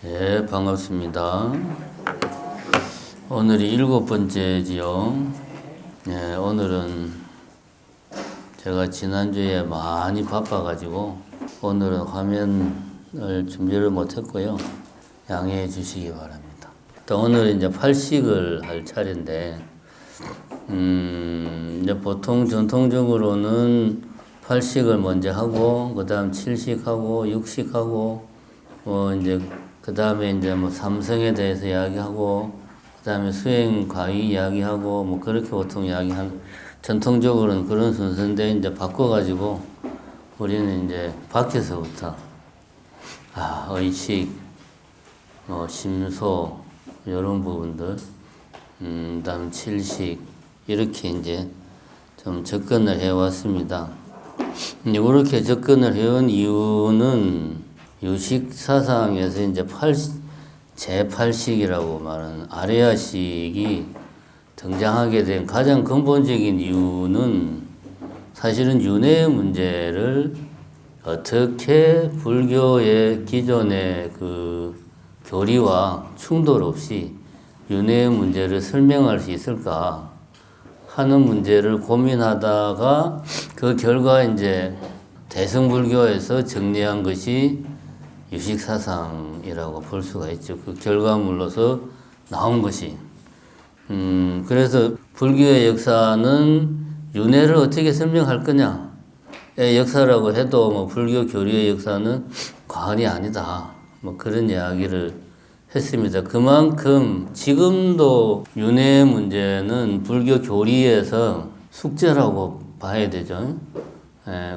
네, 반갑습니다. 오늘이 7번째지요. 네, 오늘은 제가 지난주에 많이 바빠가지고 오늘은 화면을 준비를 못했고요. 양해해 주시기 바랍니다. 또 오늘은 이제 팔식을 할 차례인데, 이제 보통 전통적으로는 팔식을 먼저 하고, 그 다음 칠식하고, 육식하고, 이제 그 다음에 이제 삼성에 대해서 이야기하고, 그 다음에 수행 과위 이야기하고, 그렇게 보통 전통적으로는 그런 순서인데, 이제 바꿔가지고, 우리는 이제 밖에서부터, 의식, 심소, 이런 부분들, 그 다음 칠식, 이렇게 이제 좀 접근을 해왔습니다. 이렇게 접근을 해온 이유는 유식 사상에서 이제 제8식이라고 말하는 아레아식이 등장하게 된 가장 근본적인 이유는 사실은 윤회의 문제를 어떻게 불교의 기존의 그 교리와 충돌 없이 윤회의 문제를 설명할 수 있을까 하는 문제를 고민하다가 그 결과 이제 대승불교에서 정리한 것이 유식사상이라고 볼 수가 있죠. 그 결과물로서 나온 것이. 그래서 불교의 역사는 윤회를 어떻게 설명할 거냐의 역사라고 해도 불교 교리의 역사는 과언이 아니다. 그런 이야기를 했습니다. 그만큼 지금도 윤회의 문제는 불교 교리에서 숙제라고 봐야 되죠.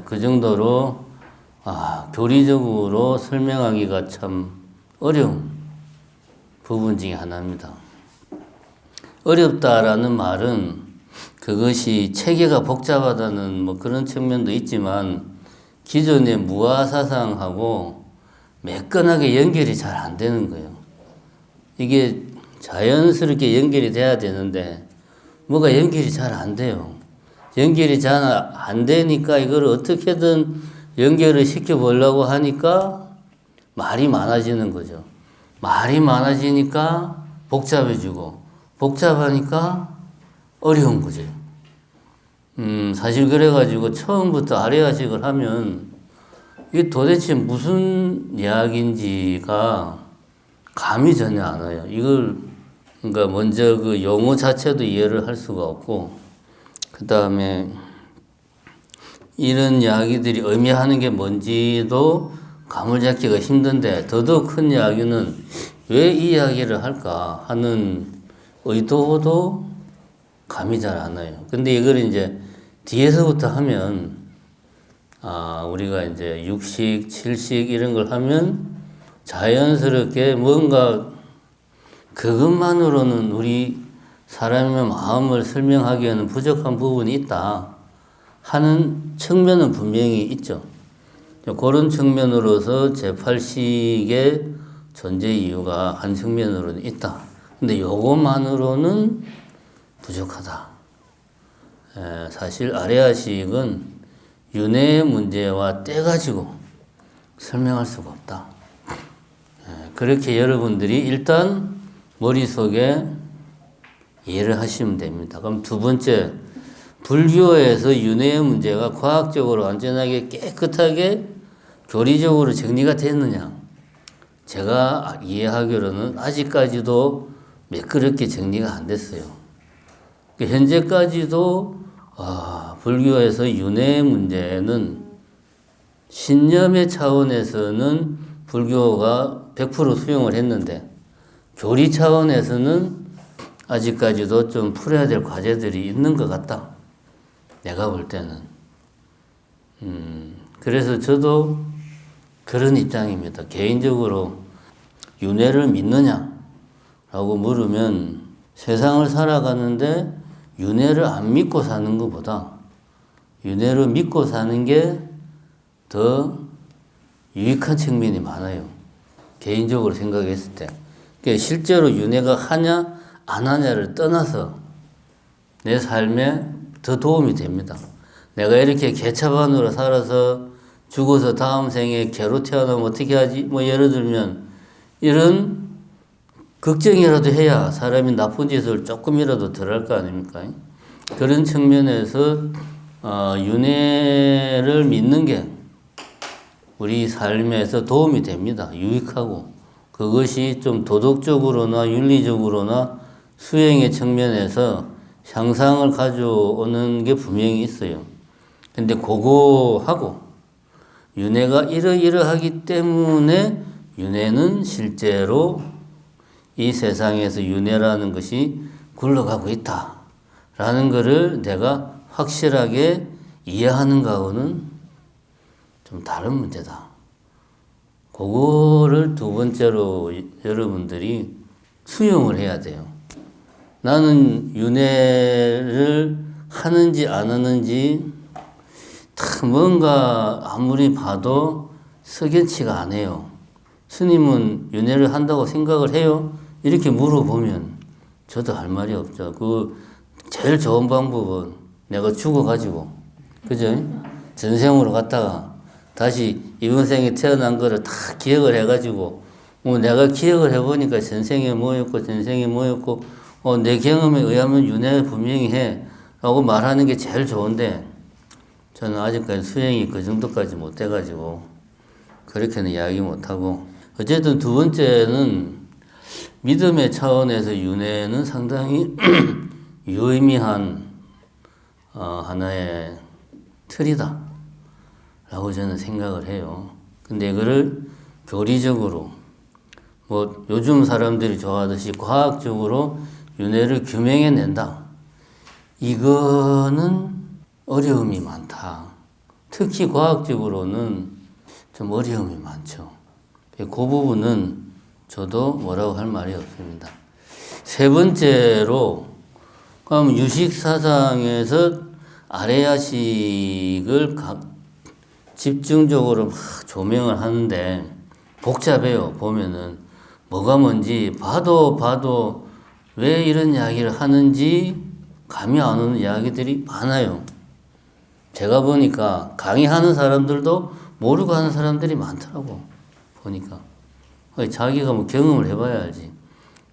그 정도로 교리적으로 설명하기가 참 어려운 부분 중에 하나입니다. 어렵다라는 말은 그것이 체계가 복잡하다는 그런 측면도 있지만 기존의 무아사상하고 매끈하게 연결이 잘 안 되는 거예요. 이게 자연스럽게 연결이 돼야 되는데 뭐가 연결이 잘 안 돼요. 연결이 잘 안 되니까 이걸 어떻게든 연결을 시켜보려고 하니까 말이 많아지는 거죠. 말이 많아지니까 복잡해지고 복잡하니까 어려운 거죠. 사실 그래가지고 처음부터 아레아식을 하면 이게 도대체 무슨 이야기인지가 감이 전혀 안 와요. 그러니까 먼저 그 용어 자체도 이해를 할 수가 없고, 그 다음에 이런 이야기들이 의미하는 게 뭔지도 감을 잡기가 힘든데, 더더욱 큰 이야기는 왜 이 이야기를 할까 하는 의도도 감이 잘 안 와요. 근데 이걸 이제 뒤에서부터 하면, 우리가 이제 육식, 칠식 이런 걸 하면 자연스럽게 뭔가 그것만으로는 우리 사람의 마음을 설명하기에는 부족한 부분이 있다 하는 측면은 분명히 있죠. 그런 측면으로서 제8식의 존재 이유가 한 측면으로는 있다. 근데 요것만으로는 부족하다. 사실 아레아식은 윤회의 문제와 떼가지고 설명할 수가 없다. 그렇게 여러분들이 일단 머릿속에 이해를 하시면 됩니다. 그럼 두 번째, 불교에서 윤회의 문제가 과학적으로 완전하게 깨끗하게 교리적으로 정리가 됐느냐? 제가 이해하기로는 아직까지도 매끄럽게 정리가 안 됐어요. 현재까지도 불교에서 윤회의 문제는 신념의 차원에서는 불교가 100% 수용을 했는데 교리 차원에서는 아직까지도 좀 풀어야 될 과제들이 있는 것 같다. 내가 볼 때는. 그래서 저도 그런 입장입니다. 개인적으로 윤회를 믿느냐라고 물으면 세상을 살아가는데 윤회를 안 믿고 사는 것보다 윤회를 믿고 사는 게 더 유익한 측면이 많아요. 개인적으로 생각했을 때. 그러니까 실제로 윤회가 하냐 안 하냐를 떠나서 내 삶에 더 도움이 됩니다. 내가 이렇게 개차반으로 살아서 죽어서 다음 생에 개로 태어나면 어떻게 하지? 예를 들면 이런 걱정이라도 해야 사람이 나쁜 짓을 조금이라도 덜 할 거 아닙니까? 그런 측면에서 윤회를 믿는 게 우리 삶에서 도움이 됩니다. 유익하고 그것이 좀 도덕적으로나 윤리적으로나 수행의 측면에서 향상을 가져오는 게 분명히 있어요. 근데 그거하고 윤회가 이러이러하기 때문에 윤회는 실제로 이 세상에서 윤회라는 것이 굴러가고 있다라는 것을 내가 확실하게 이해하는 거하고는 좀 다른 문제다. 그거를 두 번째로 여러분들이 수용을 해야 돼요. 나는 윤회를 하는지 안 하는지 딱 뭔가 아무리 봐도 석연치가 않아요. 스님은 윤회를 한다고 생각을 해요? 이렇게 물어보면 저도 할 말이 없죠. 그 제일 좋은 방법은 내가 죽어가지고, 그죠? 전생으로 갔다가 다시 이번 생에 태어난 거를 다 기억을 해가지고, 내가 기억을 해보니까 전생에 뭐였고, 전생에 뭐였고, 내 경험에 의하면 윤회 분명히 해. 라고 말하는 게 제일 좋은데, 저는 아직까지 수행이 그 정도까지 못 돼가지고, 그렇게는 이야기 못하고, 어쨌든 두 번째는 믿음의 차원에서 윤회는 상당히 유의미한 하나의 틀이다 라고 저는 생각을 해요. 근데 이거를 교리적으로 뭐 요즘 사람들이 좋아하듯이 과학적으로 윤회를 규명해낸다. 이거는 어려움이 많다. 특히 과학적으로는 좀 어려움이 많죠. 그 부분은 저도 뭐라고 할 말이 없습니다. 세 번째로, 그럼 유식사상에서 아래야식을 집중적으로 막 조명을 하는데 복잡해요. 보면은 뭐가 뭔지 봐도 왜 이런 이야기를 하는지 감이 안 오는 이야기들이 많아요. 제가 보니까 강의하는 사람들도 모르고 하는 사람들이 많더라고. 보니까 자기가 뭐 경험을 해봐야 알지.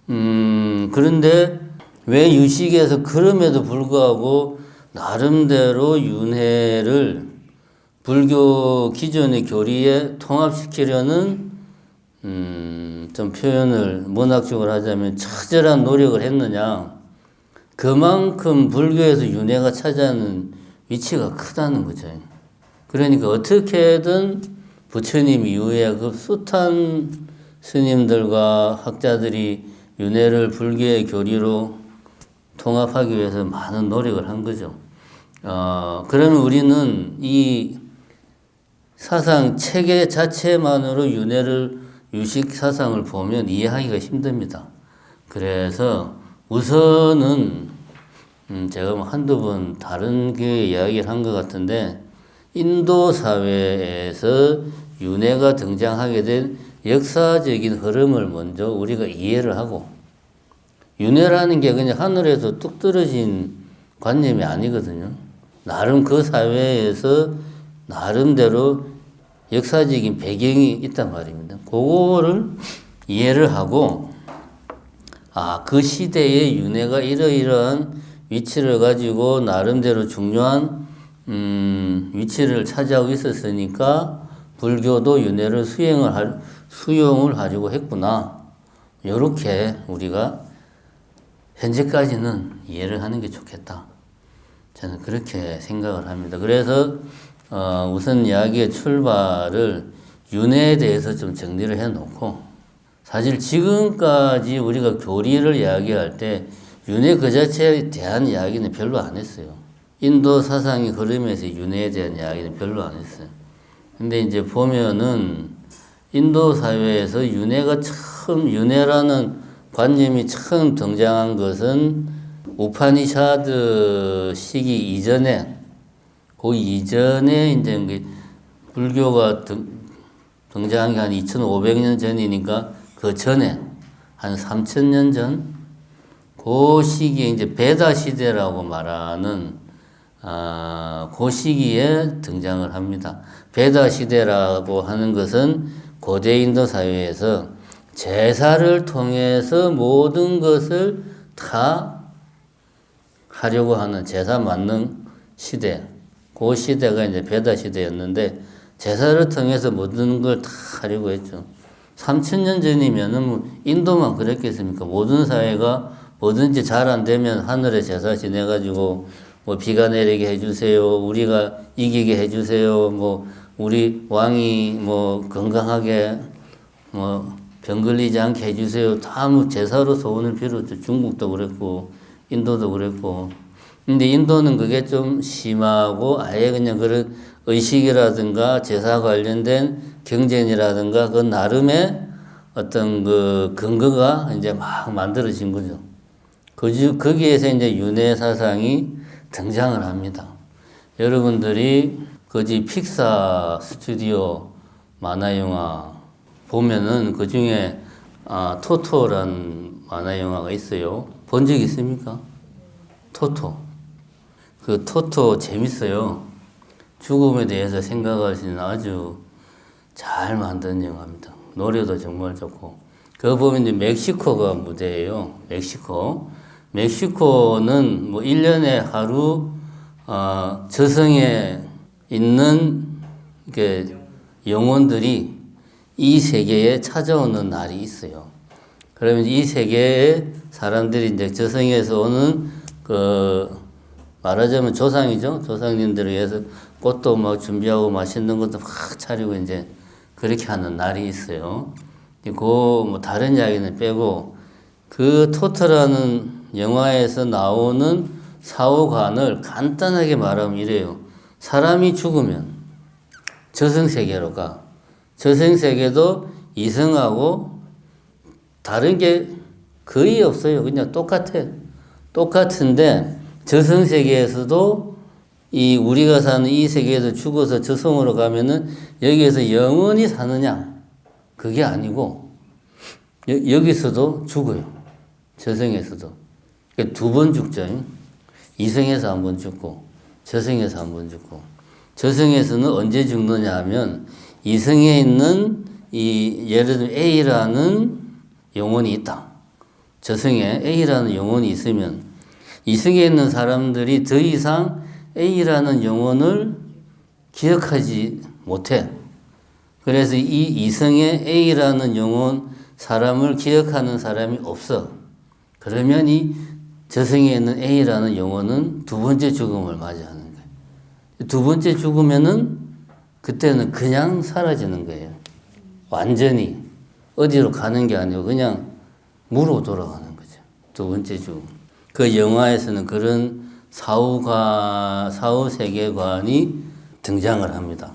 그런데 왜 유식에서 그럼에도 불구하고 나름대로 윤회를 불교 기존의 교리에 통합시키려는 좀 표현을 문학적으로 하자면 처절한 노력을 했느냐. 그만큼 불교에서 윤회가 차지하는 위치가 크다는 거죠. 그러니까 어떻게든 부처님 이후에 그 숱한 스님들과 학자들이 윤회를 불교의 교리로 통합하기 위해서 많은 노력을 한 거죠. 그러면 우리는 이 사상 체계 자체만으로 윤회를 유식 사상을 보면 이해하기가 힘듭니다. 그래서 우선은 제가 뭐 한두 번 다른 교회 이야기를 한 것 같은데 인도 사회에서 윤회가 등장하게 된 역사적인 흐름을 먼저 우리가 이해를 하고, 윤회라는 게 그냥 하늘에서 뚝 떨어진 관념이 아니거든요. 나름 그 사회에서 나름대로 역사적인 배경이 있단 말입니다. 그거를 이해를 하고, 그 시대에 윤회가 이러이러한 위치를 가지고 나름대로 중요한 위치를 차지하고 있었으니까 불교도 윤회를 수용을 하려고 했구나. 이렇게 우리가 현재까지는 이해를 하는 게 좋겠다. 저는 그렇게 생각을 합니다. 그래서 우선 이야기의 출발을 윤회에 대해서 좀 정리를 해놓고, 사실 지금까지 우리가 교리를 이야기할 때 윤회 그 자체에 대한 이야기는 별로 안 했어요. 인도 사상의 흐름에서 윤회에 대한 이야기는 별로 안 했어요. 근데 이제 보면은 인도 사회에서 윤회라는 관념이 처음 등장한 것은 우파니샤드 시기 이전에, 그 이전에 이제 불교가 등장한 게 한 2500년 전이니까 그 전에 한 3000년 전, 그 시기에 이제 베다 시대라고 말하는 그 시기에 등장을 합니다. 베다 시대라고 하는 것은 고대 인도 사회에서 제사를 통해서 모든 것을 다 하려고 하는 제사 만능 시대. 그 시대가 이제 베다 시대였는데 제사를 통해서 모든 걸 다 하려고 했죠. 3000년 전이면은 뭐 인도만 그랬겠습니까? 모든 사회가 뭐든지 잘 안 되면 하늘에 제사 지내가지고 뭐 비가 내리게 해주세요. 우리가 이기게 해주세요. 뭐 우리 왕이 뭐 건강하게 뭐 병 걸리지 않게 해주세요. 다 뭐 제사로 소원을 빌었죠. 중국도 그랬고 인도도 그랬고. 근데 인도는 그게 좀 심하고 아예 그냥 그런 의식이라든가 제사 관련된 경전이라든가 그 나름의 어떤 그 근거가 이제 막 만들어진 거죠. 거기에서 이제 윤회 사상이 등장을 합니다. 여러분들이 거기 픽사 스튜디오 만화 영화 보면은 그 중에 토토라는 만화 영화가 있어요. 본 적 있습니까? 토토. 그 토토 재밌어요. 죽음에 대해서 생각할 수 있는 아주 잘 만든 영화입니다. 노래도 정말 좋고. 그거 보면 이제 멕시코가 무대예요. 멕시코는 뭐 1년에 하루 저승에 있는 이렇게 영혼들이 이 세계에 찾아오는 날이 있어요. 그러면 이 세계에 사람들이 이제 저승에서 오는 그 말하자면 조상이죠. 조상님들을 위해서 꽃도 막 준비하고 맛있는 것도 막 차리고 이제 그렇게 하는 날이 있어요. 그 뭐 다른 이야기는 빼고 그 토토라는 영화에서 나오는 사후관을 간단하게 말하면 이래요. 사람이 죽으면 저승세계로 가. 저승세계도 이승하고 다른 게 거의 없어요. 그냥 똑같아. 똑같은데 저승세계에서도 이 우리가 사는 이 세계에서 죽어서 저승으로 가면은 여기에서 영원히 사느냐? 그게 아니고 여기서도 죽어요. 저승에서도. 그러니까 2번 죽죠. 이승에서 1번 죽고 저승에서 1번 죽고. 저승에서는 언제 죽느냐 하면 이승에 있는 이 예를 들면 A라는 영혼이 있다. 저승에 A라는 영혼이 있으면 이승에 있는 사람들이 더 이상 A라는 영혼을 기억하지 못해. 그래서 이 이승에 A라는 영혼 사람을 기억하는 사람이 없어. 그러면 이 저승에 있는 A라는 영혼은 2번째 죽음을 맞이하는 거예요. 2번째 죽으면은 그때는 그냥 사라지는 거예요. 완전히 어디로 가는 게 아니고 그냥 무로 돌아가는 거죠. 2번째 죽음. 그 영화에서는 그런 사후 세계관이 등장을 합니다.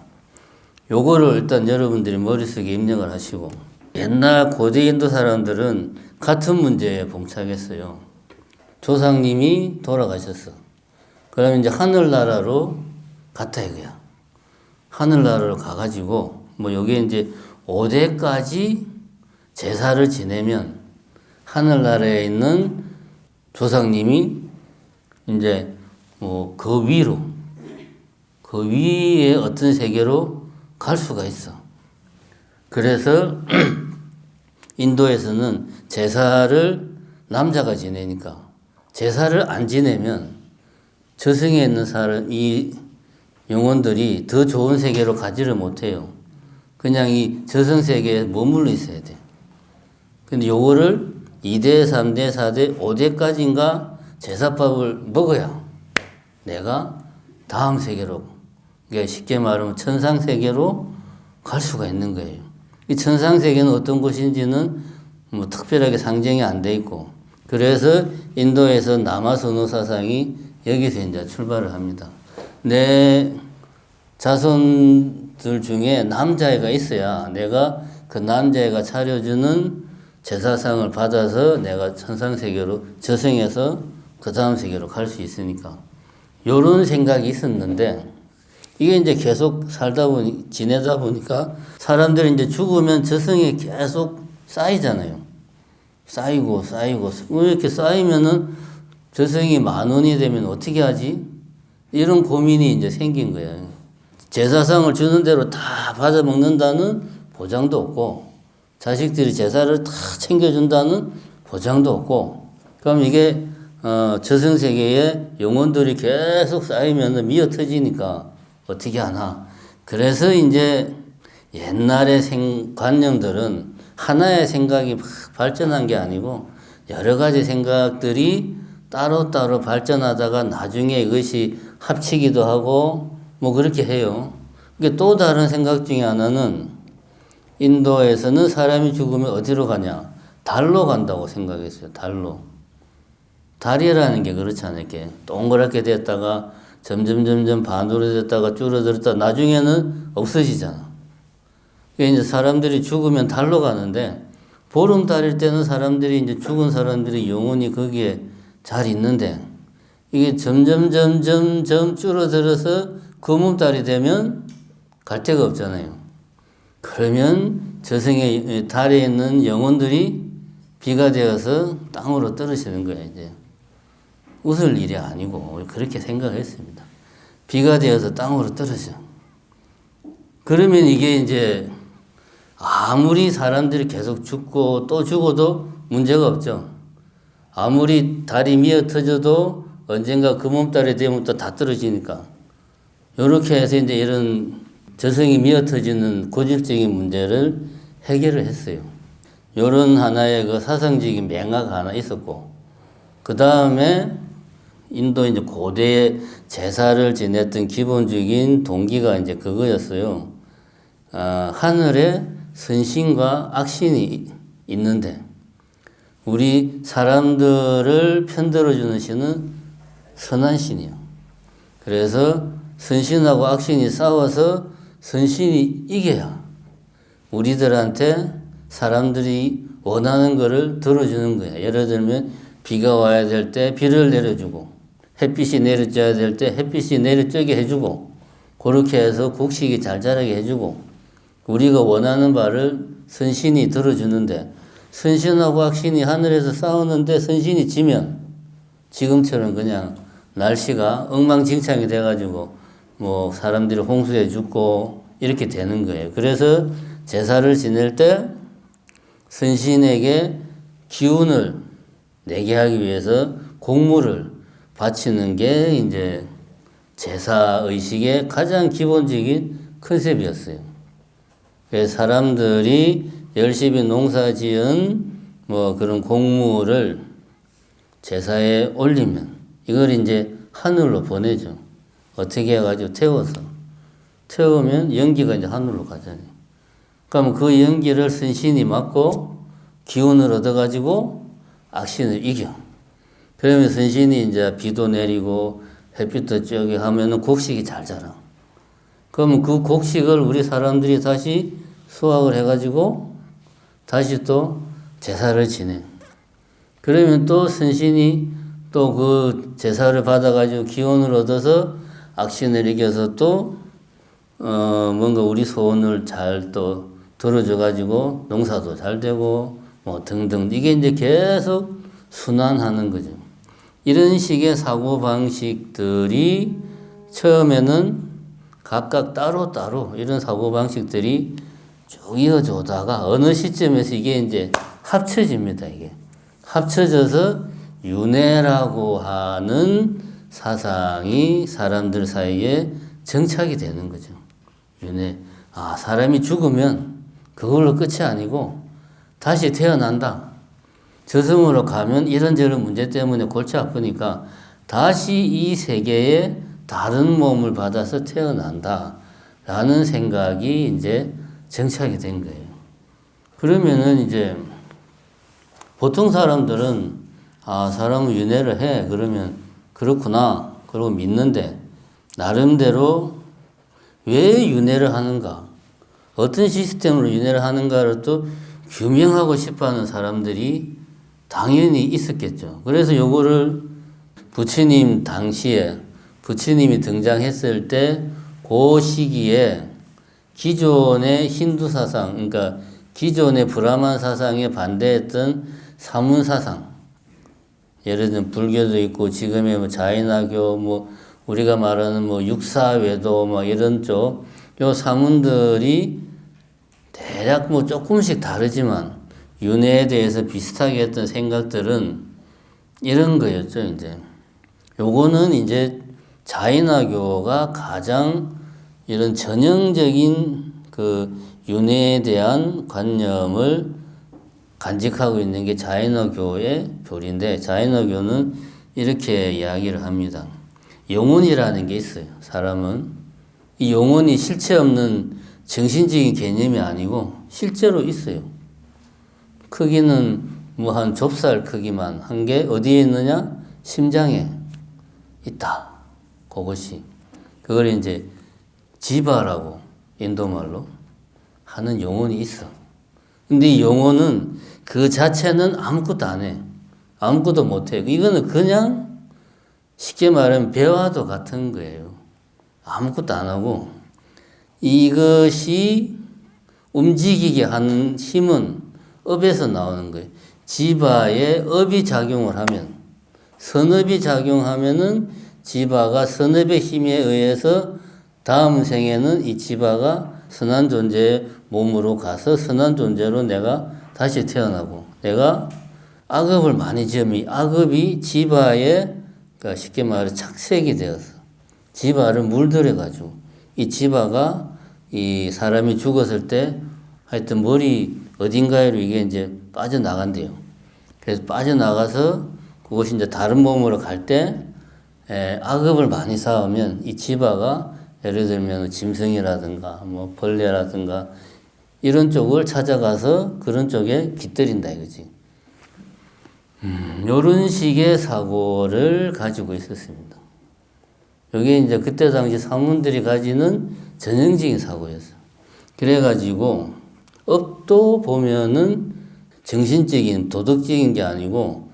요거를 일단 여러분들이 머릿속에 입력을 하시고 옛날 고대 인도 사람들은 같은 문제에 봉착했어요. 조상님이 돌아가셨어. 그러면 이제 하늘나라로 갔다 이거야. 하늘나라로 가가지고 뭐 여기에 이제 5대까지 제사를 지내면 하늘나라에 있는 조상님이 이제 뭐 그 위로 그 위에 어떤 세계로 갈 수가 있어. 그래서 인도에서는 제사를 남자가 지내니까 제사를 안 지내면 저승에 있는 사람 이 영혼들이 더 좋은 세계로 가지를 못해요. 그냥 이 저승 세계에 머물러 있어야 돼. 근데 요거를 2대, 3대, 4대, 5대까지인가 제사밥을 먹어야 내가 다음 세계로, 그러니까 쉽게 말하면 천상 세계로 갈 수가 있는 거예요. 이 천상 세계는 어떤 곳인지는 뭐 특별하게 상정이 안 돼 있고, 그래서 인도에서 남아선호 사상이 여기서 이제 출발을 합니다. 내 자손들 중에 남자애가 있어야 내가 그 남자애가 차려주는 제사상을 받아서 내가 천상세계로 저승에서 그 다음 세계로 갈 수 있으니까. 요런 생각이 있었는데 이게 이제 계속 지내다 보니까 사람들이 이제 죽으면 저승에 계속 쌓이잖아요. 쌓이고 이렇게 쌓이면은 저승이 10,000원이 되면 어떻게 하지? 이런 고민이 이제 생긴 거예요. 제사상을 주는 대로 다 받아먹는다는 보장도 없고 자식들이 제사를 다 챙겨준다는 보장도 없고, 그럼 이게 저승세계에 영혼들이 계속 쌓이면 미어 터지니까 어떻게 하나. 그래서 이제 옛날의 관념들은 하나의 생각이 막 발전한 게 아니고 여러 가지 생각들이 따로따로 발전하다가 나중에 이것이 합치기도 하고 뭐 그렇게 해요. 또 다른 생각 중에 하나는 인도에서는 사람이 죽으면 어디로 가냐? 달로 간다고 생각했어요. 달로. 달이라는 게 그렇잖아요. 이렇게 동그랗게 됐다가 점점 반으로 됐다가 줄어들었다 나중에는 없어지잖아. 이제 사람들이 죽으면 달로 가는데 보름달일 때는 사람들이 이제 죽은 사람들이 영혼이 거기에 잘 있는데 이게 점점 줄어들어서 금음달이 되면 갈 데가 없잖아요. 그러면 저승의 달에 있는 영혼들이 비가 되어서 땅으로 떨어지는 거예요. 이제 웃을 일이 아니고 그렇게 생각했습니다. 비가 되어서 땅으로 떨어져. 그러면 이게 이제 아무리 사람들이 계속 죽고 또 죽어도 문제가 없죠. 아무리 달이 미어 터져도 언젠가 금음달이 되면 또 다 떨어지니까. 이렇게 해서 이제 이런 저승이 미어 터지는 고질적인 문제를 해결을 했어요. 이런 하나의 그 사상적인 맹화가 하나 있었고, 그 다음에 인도 이제 고대의 제사를 지냈던 기본적인 동기가 이제 그거였어요. 하늘에 선신과 악신이 있는데, 우리 사람들을 편들어주는 신은 선한 신이요. 그래서 선신하고 악신이 싸워서 선신이 이겨야 우리들한테 사람들이 원하는 거를 들어주는 거야. 예를 들면 비가 와야 될 때 비를 내려주고 햇빛이 내려져야 될 때 햇빛이 내려쬐게 해주고 그렇게 해서 곡식이 잘 자라게 해주고 우리가 원하는 바를 선신이 들어주는데 선신하고 악신이 하늘에서 싸우는데 선신이 지면 지금처럼 그냥 날씨가 엉망진창이 돼가지고 뭐 사람들이 홍수에 죽고 이렇게 되는 거예요. 그래서 제사를 지낼 때 선신에게 기운을 내게 하기 위해서 곡물을 바치는 게 이제 제사 의식의 가장 기본적인 컨셉이었어요. 그래서 사람들이 열심히 농사 지은 뭐 그런 곡물을 제사에 올리면 이걸 이제 하늘로 보내죠. 어떻게 해가지고 태우면 연기가 이제 하늘로 가잖아요. 그러면 그 연기를 선신이 맡고 기운을 얻어가지고 악신을 이겨. 그러면 선신이 이제 비도 내리고 햇빛도 쬐게 하면은 곡식이 잘 자라. 그러면 그 곡식을 우리 사람들이 다시 수확을 해가지고 다시 또 제사를 지내. 그러면 또 선신이 또 그 제사를 받아가지고 기운을 얻어서 악신을 이겨서 또 뭔가 우리 소원을 잘 또 들어줘가지고 농사도 잘 되고 뭐 등등 이게 이제 계속 순환하는 거죠. 이런 식의 사고방식들이 처음에는 각각 따로따로 이런 사고방식들이 쭉 이어져다가 어느 시점에서 이게 이제 합쳐집니다. 이게 합쳐져서 윤회라고 하는 사상이 사람들 사이에 정착이 되는 거죠. 윤회. 사람이 죽으면 그걸로 끝이 아니고 다시 태어난다. 저승으로 가면 이런저런 문제 때문에 골치 아프니까 다시 이 세계에 다른 몸을 받아서 태어난다. 라는 생각이 이제 정착이 된 거예요. 그러면은 이제 보통 사람들은 사람은 윤회를 해. 그러면 그렇구나. 그러고 믿는데 나름대로 왜 윤회를 하는가? 어떤 시스템으로 윤회를 하는가를 또 규명하고 싶어하는 사람들이 당연히 있었겠죠. 그래서 요거를 부처님 당시에 부처님이 등장했을 때 그 시기에 기존의 힌두 사상, 그러니까 기존의 브라만 사상에 반대했던 사문 사상, 예를 들면 불교도 있고 지금의 뭐 자인화교, 뭐 우리가 말하는 뭐 육사외도 뭐 이런 쪽, 요 사문들이 대략 뭐 조금씩 다르지만 윤회에 대해서 비슷하게 했던 생각들은 이런 거였죠. 이제 요거는 이제 자인화교가 가장 이런 전형적인 그 윤회에 대한 관념을 간직하고 있는 게 자인화교의 교리인데, 자인화교는 이렇게 이야기를 합니다. 영혼이라는 게 있어요. 사람은 이 영혼이 실체 없는 정신적인 개념이 아니고 실제로 있어요. 크기는 뭐 한 좁쌀 크기만 한 게 어디에 있느냐? 심장에 있다. 그것이. 그걸 이제 지바라고 인도말로 하는 영혼이 있어. 근데 이 영혼은 그 자체는 아무것도 안 해. 아무것도 못 해. 이거는 그냥 쉽게 말하면 배와도 같은 거예요. 아무것도 안 하고 이것이 움직이게 하는 힘은 업에서 나오는 거예요. 지바에 업이 작용을 하면, 선업이 작용하면은 지바가 선업의 힘에 의해서 다음 생에는 이 지바가 선한 존재의 몸으로 가서 선한 존재로 내가 다시 태어나고, 내가 악업을 많이 지으면 악업이 지바에, 그러니까 쉽게 말해 착색이 되어서 지바를 물들여가지고 이 지바가 이 사람이 죽었을 때 하여튼 머리 어딘가에로 이게 이제 빠져나간대요. 그래서 빠져나가서 그것이 이제 다른 몸으로 갈 때 악업을 많이 쌓으면 이 지바가 예를 들면 짐승이라든가 뭐 벌레라든가 이런 쪽을 찾아가서 그런 쪽에 깃들인다 이거지. 이런 식의 사고를 가지고 있었습니다. 이게 이제 그때 당시 사문들이 가지는 전형적인 사고였어요. 그래가지고 업도 보면은 정신적인 도덕적인 게 아니고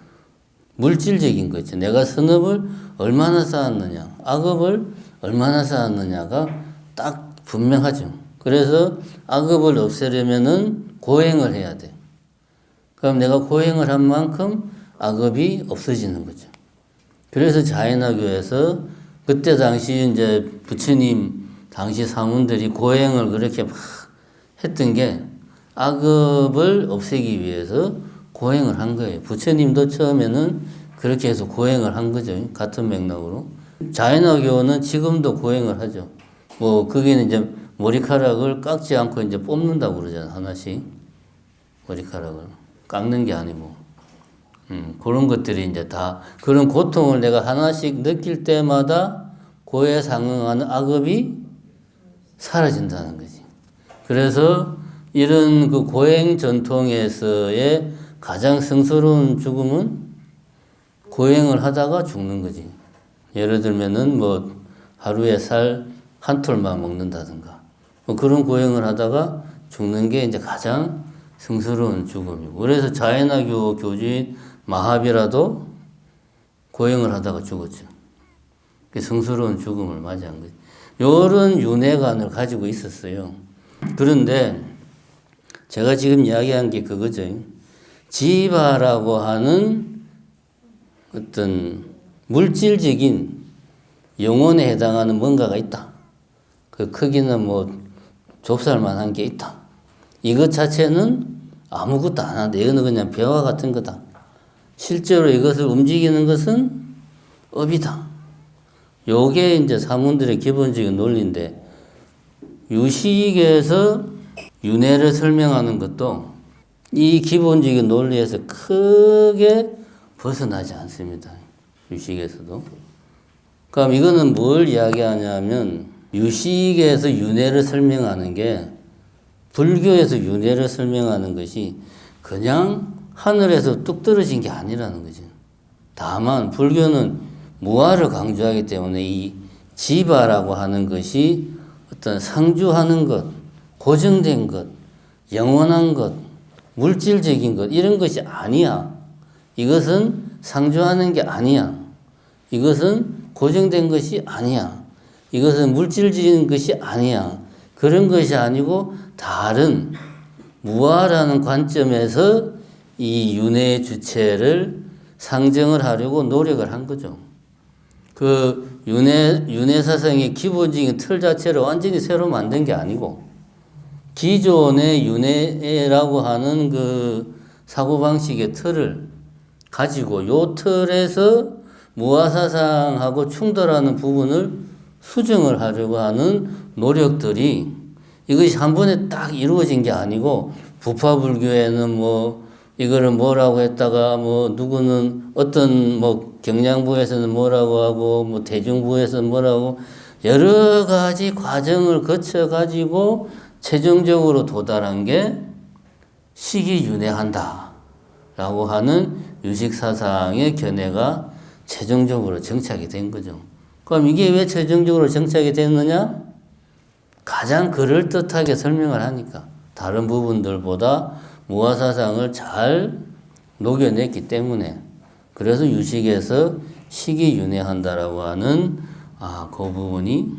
물질적인 거죠. 내가 선업을 얼마나 쌓았느냐, 악업을 얼마나 쌓았느냐가 딱 분명하죠. 그래서 악업을 없애려면은 고행을 해야 돼. 그럼 내가 고행을 한 만큼 악업이 없어지는 거죠. 그래서 자인화교에서 그때 당시 이제 부처님 당시 사문들이 고행을 그렇게 막 했던 게 악업을 없애기 위해서 고행을 한 거예요. 부처님도 처음에는 그렇게 해서 고행을 한 거죠. 같은 맥락으로. 자인화교는 지금도 고행을 하죠. 뭐, 거기는 이제 머리카락을 깎지 않고 이제 뽑는다고 그러잖아요. 하나씩. 머리카락을. 깎는 게 아니고. 그런 것들이 이제 다, 그런 고통을 내가 하나씩 느낄 때마다 그에 상응하는 악업이 사라진다는 거지. 그래서 이런 그 고행 전통에서의 가장 성스러운 죽음은 고행을 하다가 죽는 거지. 예를 들면은 뭐 하루에 살 한 톨만 먹는다든가 뭐 그런 고행을 하다가 죽는 게 이제 가장 성스러운 죽음이고, 그래서 자인화교 교주인 마하비라도 고행을 하다가 죽었죠. 성스러운 죽음을 맞이한 거죠. 이런 윤회관을 가지고 있었어요. 그런데 제가 지금 이야기한 게 그거죠. 지바라고 하는 어떤 물질적인 영혼에 해당하는 뭔가가 있다. 그 크기는 뭐 좁쌀만 한 게 있다. 이것 자체는 아무것도 안 한다. 이거는 그냥 배와 같은 거다. 실제로 이것을 움직이는 것은 업이다. 요게 이제 사문들의 기본적인 논리인데, 유식에서 윤회를 설명하는 것도 이 기본적인 논리에서 크게 벗어나지 않습니다. 유식에서도. 그럼 이거는 뭘 이야기하냐면, 유식에서 윤회를 설명하는 게 불교에서 윤회를 설명하는 것이 그냥 하늘에서 뚝 떨어진 게 아니라는 거죠. 다만 불교는 무아를 강조하기 때문에 이 지바라고 하는 것이 어떤 상주하는 것, 고정된 것, 영원한 것, 물질적인 것, 이런 것이 아니야. 이것은 상주하는 게 아니야. 이것은 고정된 것이 아니야. 이것은 물질적인 것이 아니야. 그런 것이 아니고 다른 무아라는 관점에서 이 윤회의 주체를 상정을 하려고 노력을 한 거죠. 그 윤회 사상의 기본적인 틀 자체를 완전히 새로 만든 게 아니고 기존의 윤회라고 하는 그 사고방식의 틀을 가지고 요 틀에서 무아사상하고 충돌하는 부분을 수정을 하려고 하는 노력들이 이것이 한 번에 딱 이루어진 게 아니고 부파불교에는 뭐 이거를 뭐라고 했다가 뭐 누구는 어떤 뭐 경량부에서는 뭐라고 하고 뭐 대중부에서는 뭐라고 여러 가지 과정을 거쳐 가지고 최종적으로 도달한 게 식이윤회한다 라고 하는 유식사상의 견해가 최종적으로 정착이 된 거죠. 그럼 이게 왜 최종적으로 정착이 됐느냐? 가장 그럴듯하게 설명을 하니까 다른 부분들보다 무아사상을 잘 녹여냈기 때문에 그래서 유식에서 식이윤회한다라고 하는 그 부분이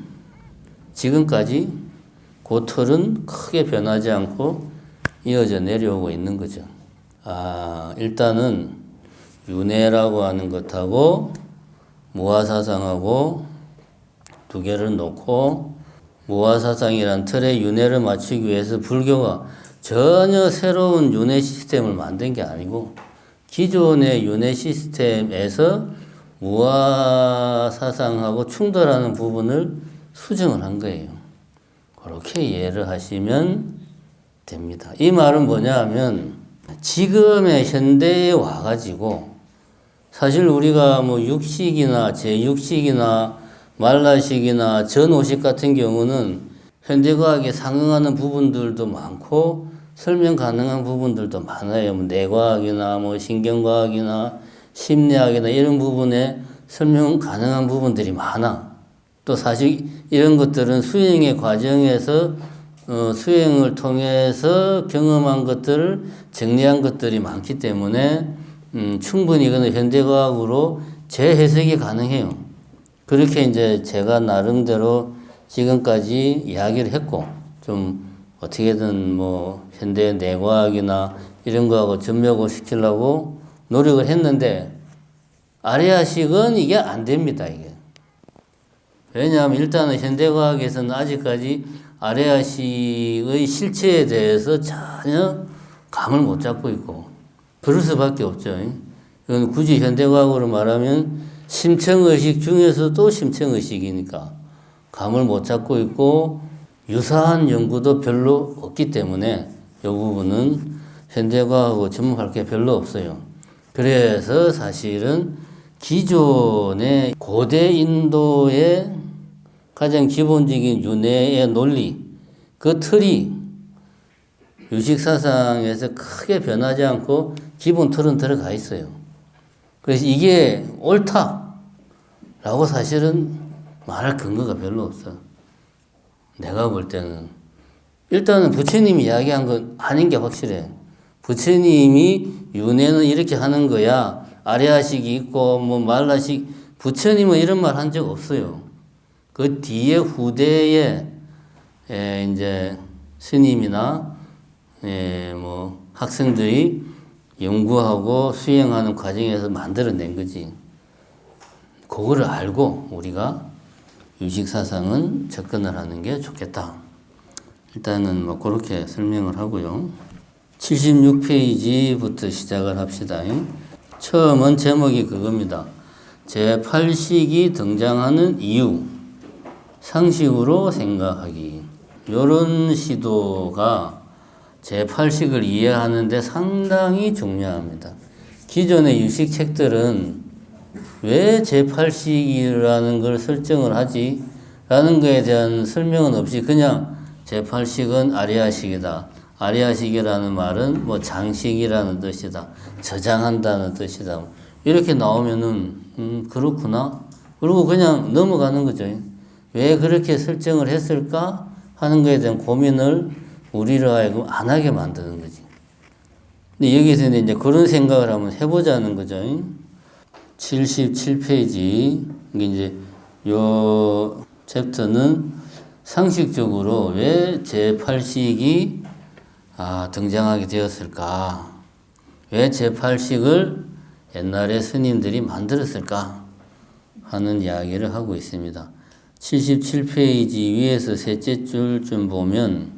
지금까지 그 틀은 크게 변하지 않고 이어져 내려오고 있는 거죠. 일단은 윤회라고 하는 것하고 무아사상하고 두 개를 놓고 무아사상이란 틀에 윤회를 맞추기 위해서 불교가 전혀 새로운 윤회 시스템을 만든 게 아니고 기존의 윤회 시스템에서 무아사상하고 충돌하는 부분을 수정을 한 거예요. 그렇게 이해를 하시면 됩니다. 이 말은 뭐냐 하면 지금의 현대에 와가지고 사실 우리가 뭐 육식이나 제육식이나 말라식이나 전오식 같은 경우는 현대과학에 상응하는 부분들도 많고 설명 가능한 부분들도 많아요. 뭐 뇌과학이나 뭐 신경과학이나 심리학이나 이런 부분에 설명 가능한 부분들이 많아. 또 사실 이런 것들은 수행의 과정에서 수행을 통해서 경험한 것들을 정리한 것들이 많기 때문에 충분히 이거는 현대과학으로 재해석이 가능해요. 그렇게 이제 제가 나름대로 지금까지 이야기를 했고 좀 어떻게든 뭐 현대 뇌과학이나 이런 거하고 접목을 시키려고 노력을 했는데 아레아식은 이게 안 됩니다. 이게 왜냐하면 일단은 현대과학에서는 아직까지 아레아식의 실체에 대해서 전혀 감을 못 잡고 있고 그럴 수밖에 없죠. 이건 굳이 현대과학으로 말하면 심층의식 중에서도 심층의식이니까 감을 못 잡고 있고 유사한 연구도 별로 없기 때문에 이 부분은 현대과학하고 접목할 게 별로 없어요. 그래서 사실은 기존의 고대 인도의 가장 기본적인 윤회의 논리, 그 틀이 유식사상에서 크게 변하지 않고 기본 틀은 들어가 있어요. 그래서 이게 옳다라고 사실은 말할 근거가 별로 없어. 내가 볼 때는. 일단은 부처님이 이야기한 건 아닌 게 확실해. 부처님이 윤회는 이렇게 하는 거야. 아레아식이 있고 뭐 말라식. 부처님은 이런 말 한 적 없어요. 그 뒤에 후대에 이제 스님이나 뭐 학생들이 연구하고 수행하는 과정에서 만들어낸 거지. 그거를 알고 우리가 유식사상은 접근을 하는 게 좋겠다. 일단은 뭐 그렇게 설명을 하고요. 76페이지부터 시작을 합시다. 처음은 제목이 그겁니다. 제8식이 등장하는 이유, 상식으로 생각하기. 이런 시도가 제8식을 이해하는데 상당히 중요합니다. 기존의 유식 책들은 왜 제8식이라는 걸 설정을 하지? 라는 거에 대한 설명은 없이 그냥 제8식은 아리아식이다. 아리아식이라는 말은 뭐 장식이라는 뜻이다. 저장한다는 뜻이다. 이렇게 나오면은 그렇구나. 그리고 그냥 넘어가는 거죠. 왜 그렇게 설정을 했을까 하는 거에 대한 고민을 우리를 하여금 안 하게 만드는 거지. 근데 여기서 이제 그런 생각을 한번 해보자는 거죠. 77페이지. 이게 이제 요 챕터는 상식적으로 왜 제8식이 등장하게 되었을까? 왜 제8식을 옛날에 스님들이 만들었을까? 하는 이야기를 하고 있습니다. 77페이지 위에서 셋째 줄쯤 보면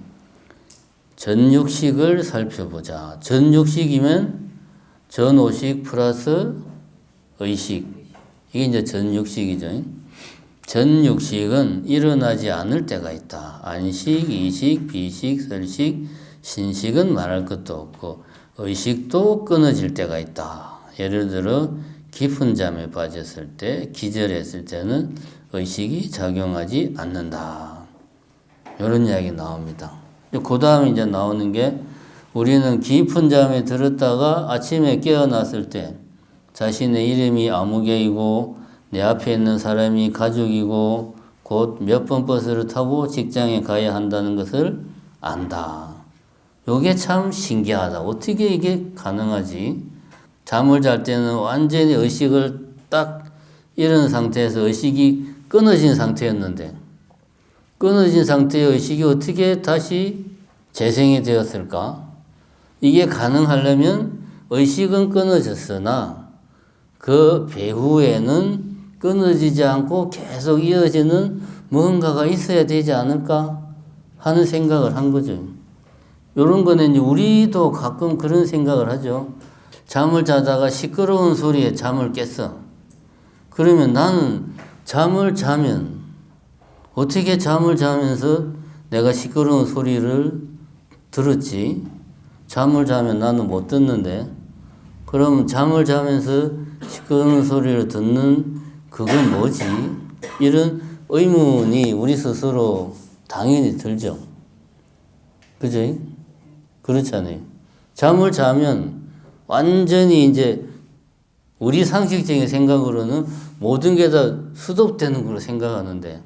전육식을 살펴보자. 전육식이면 전오식 플러스 의식. 이게 이제 전육식이죠. 전육식은 일어나지 않을 때가 있다. 안식, 이식, 비식, 설식, 신식은 말할 것도 없고 의식도 끊어질 때가 있다. 예를 들어 깊은 잠에 빠졌을 때, 기절했을 때는 의식이 작용하지 않는다. 이런 이야기 나옵니다. 그 다음에 이제 나오는 게 우리는 깊은 잠에 들었다가 아침에 깨어났을 때 자신의 이름이 아무개이고 내 앞에 있는 사람이 가족이고 곧 몇 번 버스를 타고 직장에 가야 한다는 것을 안다. 요게 참 신기하다. 어떻게 이게 가능하지? 잠을 잘 때는 완전히 의식을 딱 잃은 상태에서 의식이 끊어진 상태였는데 끊어진 상태의 의식이 어떻게 다시 재생이 되었을까? 이게 가능하려면 의식은 끊어졌으나 그 배후에는 끊어지지 않고 계속 이어지는 뭔가가 있어야 되지 않을까 하는 생각을 한 거죠. 이런 거는 이제 우리도 가끔 그런 생각을 하죠. 잠을 자다가 시끄러운 소리에 잠을 깼어. 그러면 나는 잠을 자면 어떻게 잠을 자면서 내가 시끄러운 소리를 들었지? 잠을 자면 나는 못 듣는데 그럼 잠을 자면서 시끄러운 소리를 듣는 그건 뭐지? 이런 의문이 우리 스스로 당연히 들죠. 그죠? 그렇잖아요. 잠을 자면 완전히 이제 우리 상식적인 생각으로는 모든 게 다 스톱되는 걸로 생각하는데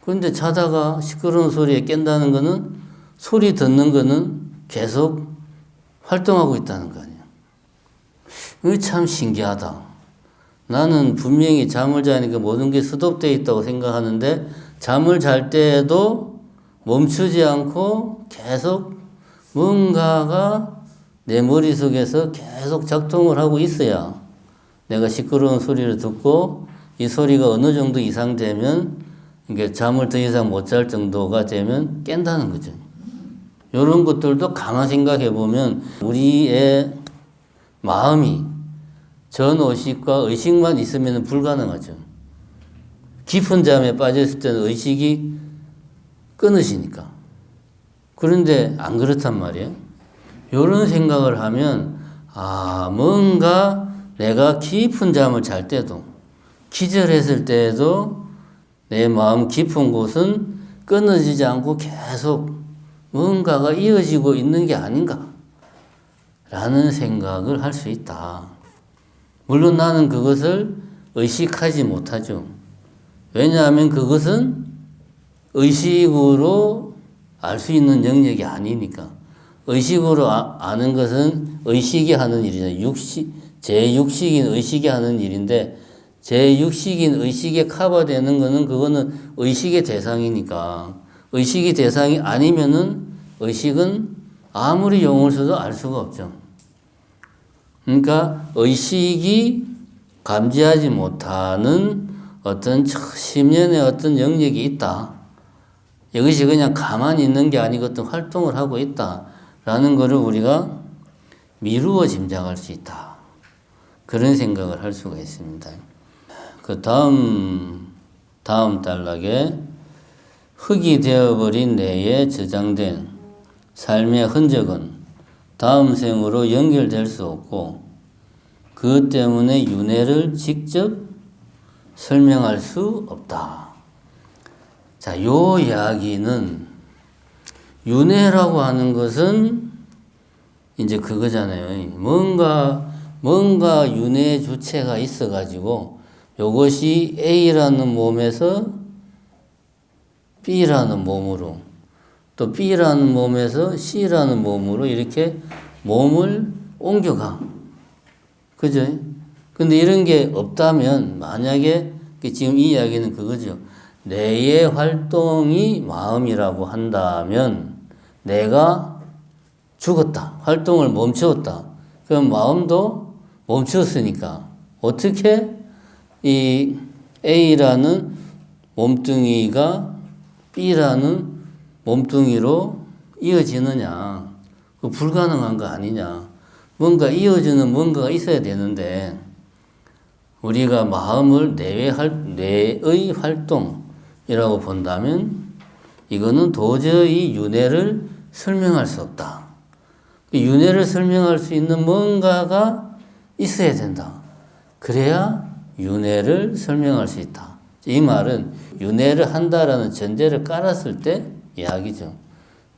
그런데 자다가 시끄러운 소리에 깬다는 거는 소리 듣는 거는 계속 활동하고 있다는 거 아니에요. 이거 참 신기하다. 나는 분명히 잠을 자니까 모든 게 스톱되어 있다고 생각하는데 잠을 잘 때에도 멈추지 않고 계속 뭔가가 내 머릿속에서 계속 작동을 하고 있어야 내가 시끄러운 소리를 듣고 이 소리가 어느 정도 이상 되면 이게 잠을 더 이상 못 잘 정도가 되면 깬다는 거죠. 이런 것들도 가만 생각해 보면 우리의 마음이 전오식과 의식만 있으면 불가능하죠. 깊은 잠에 빠졌을 때는 의식이 끊어지니까. 그런데 안 그렇단 말이에요. 이런 생각을 하면 뭔가 내가 깊은 잠을 잘 때도 기절했을 때에도 내 마음 깊은 곳은 끊어지지 않고 계속 뭔가가 이어지고 있는 게 아닌가 라는 생각을 할 수 있다. 물론 나는 그것을 의식하지 못하죠. 왜냐하면 그것은 의식으로 알 수 있는 영역이 아니니까. 의식으로 아는 것은 의식이 하는 일이잖아요. 제6식인 의식이 하는 일인데 제6식인 의식에 커버되는 거는 그거는 의식의 대상이니까 의식이 대상이 아니면은 의식은 아무리 용을 써도 알 수가 없죠. 그러니까 의식이 감지하지 못하는 어떤 심연의 어떤 영역이 있다. 이것이 그냥 가만히 있는 게 아니고 어떤 활동을 하고 있다라는 것을 우리가 미루어 짐작할 수 있다. 그런 생각을 할 수가 있습니다. 그 다음 단락에 흙이 되어버린 뇌에 저장된 삶의 흔적은 다음 생으로 연결될 수 없고 그것 때문에 윤회를 직접 설명할 수 없다. 자, 요 이야기는 윤회라고 하는 것은 이제 그거잖아요. 뭔가 윤회 주체가 있어가지고 요것이 A라는 몸에서 B라는 몸으로 또 B라는 몸에서 C라는 몸으로 이렇게 몸을 옮겨가. 그죠? 근데 이런 게 없다면 만약에 지금 이 이야기는 그거죠. 뇌의 활동이 마음이라고 한다면 내가 죽었다. 활동을 멈추었다. 그럼 마음도 멈추었으니까 어떻게 이 A라는 몸뚱이가 B라는 몸뚱이로 이어지느냐? 그 불가능한 거 아니냐? 뭔가 이어지는 뭔가가 있어야 되는데 우리가 마음을 뇌의 활동이라고 본다면 이거는 도저히 윤회를 설명할 수 없다. 윤회를 설명할 수 있는 뭔가가 있어야 된다. 그래야 윤회를 설명할 수 있다. 이 말은 윤회를 한다라는 전제를 깔았을 때 이야기죠.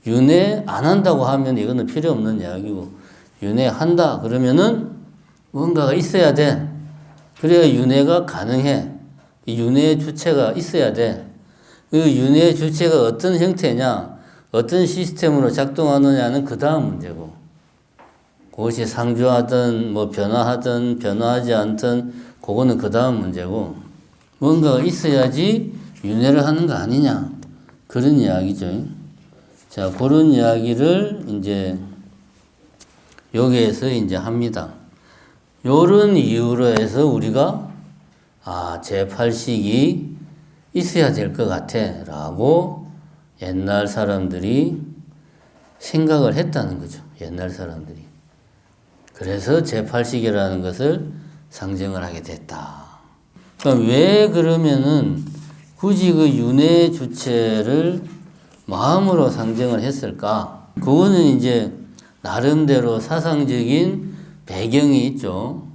윤회 안 한다고 하면 이거는 필요 없는 이야기고, 윤회 한다 그러면은 뭔가가 있어야 돼. 그래야 윤회가 가능해. 이 윤회의 주체가 있어야 돼. 그 윤회의 주체가 어떤 형태냐, 어떤 시스템으로 작동하느냐는 그 다음 문제고, 그것이 상주하든 뭐 변화하든 변화하지 않든 그거는 그 다음 문제고, 뭔가가 있어야지 윤회를 하는 거 아니냐, 그런 이야기죠. 자, 그런 이야기를 이제 여기에서 이제 합니다. 요런 이유로 해서 우리가 제8식이 있어야 될 것 같아 라고 옛날 사람들이 생각을 했다는 거죠. 옛날 사람들이. 그래서 제8식이라는 것을 상정을 하게 됐다. 그럼 왜 그러면은 굳이 그 윤회 주체를 마음으로 상정을 했을까? 그거는 이제 나름대로 사상적인 배경이 있죠.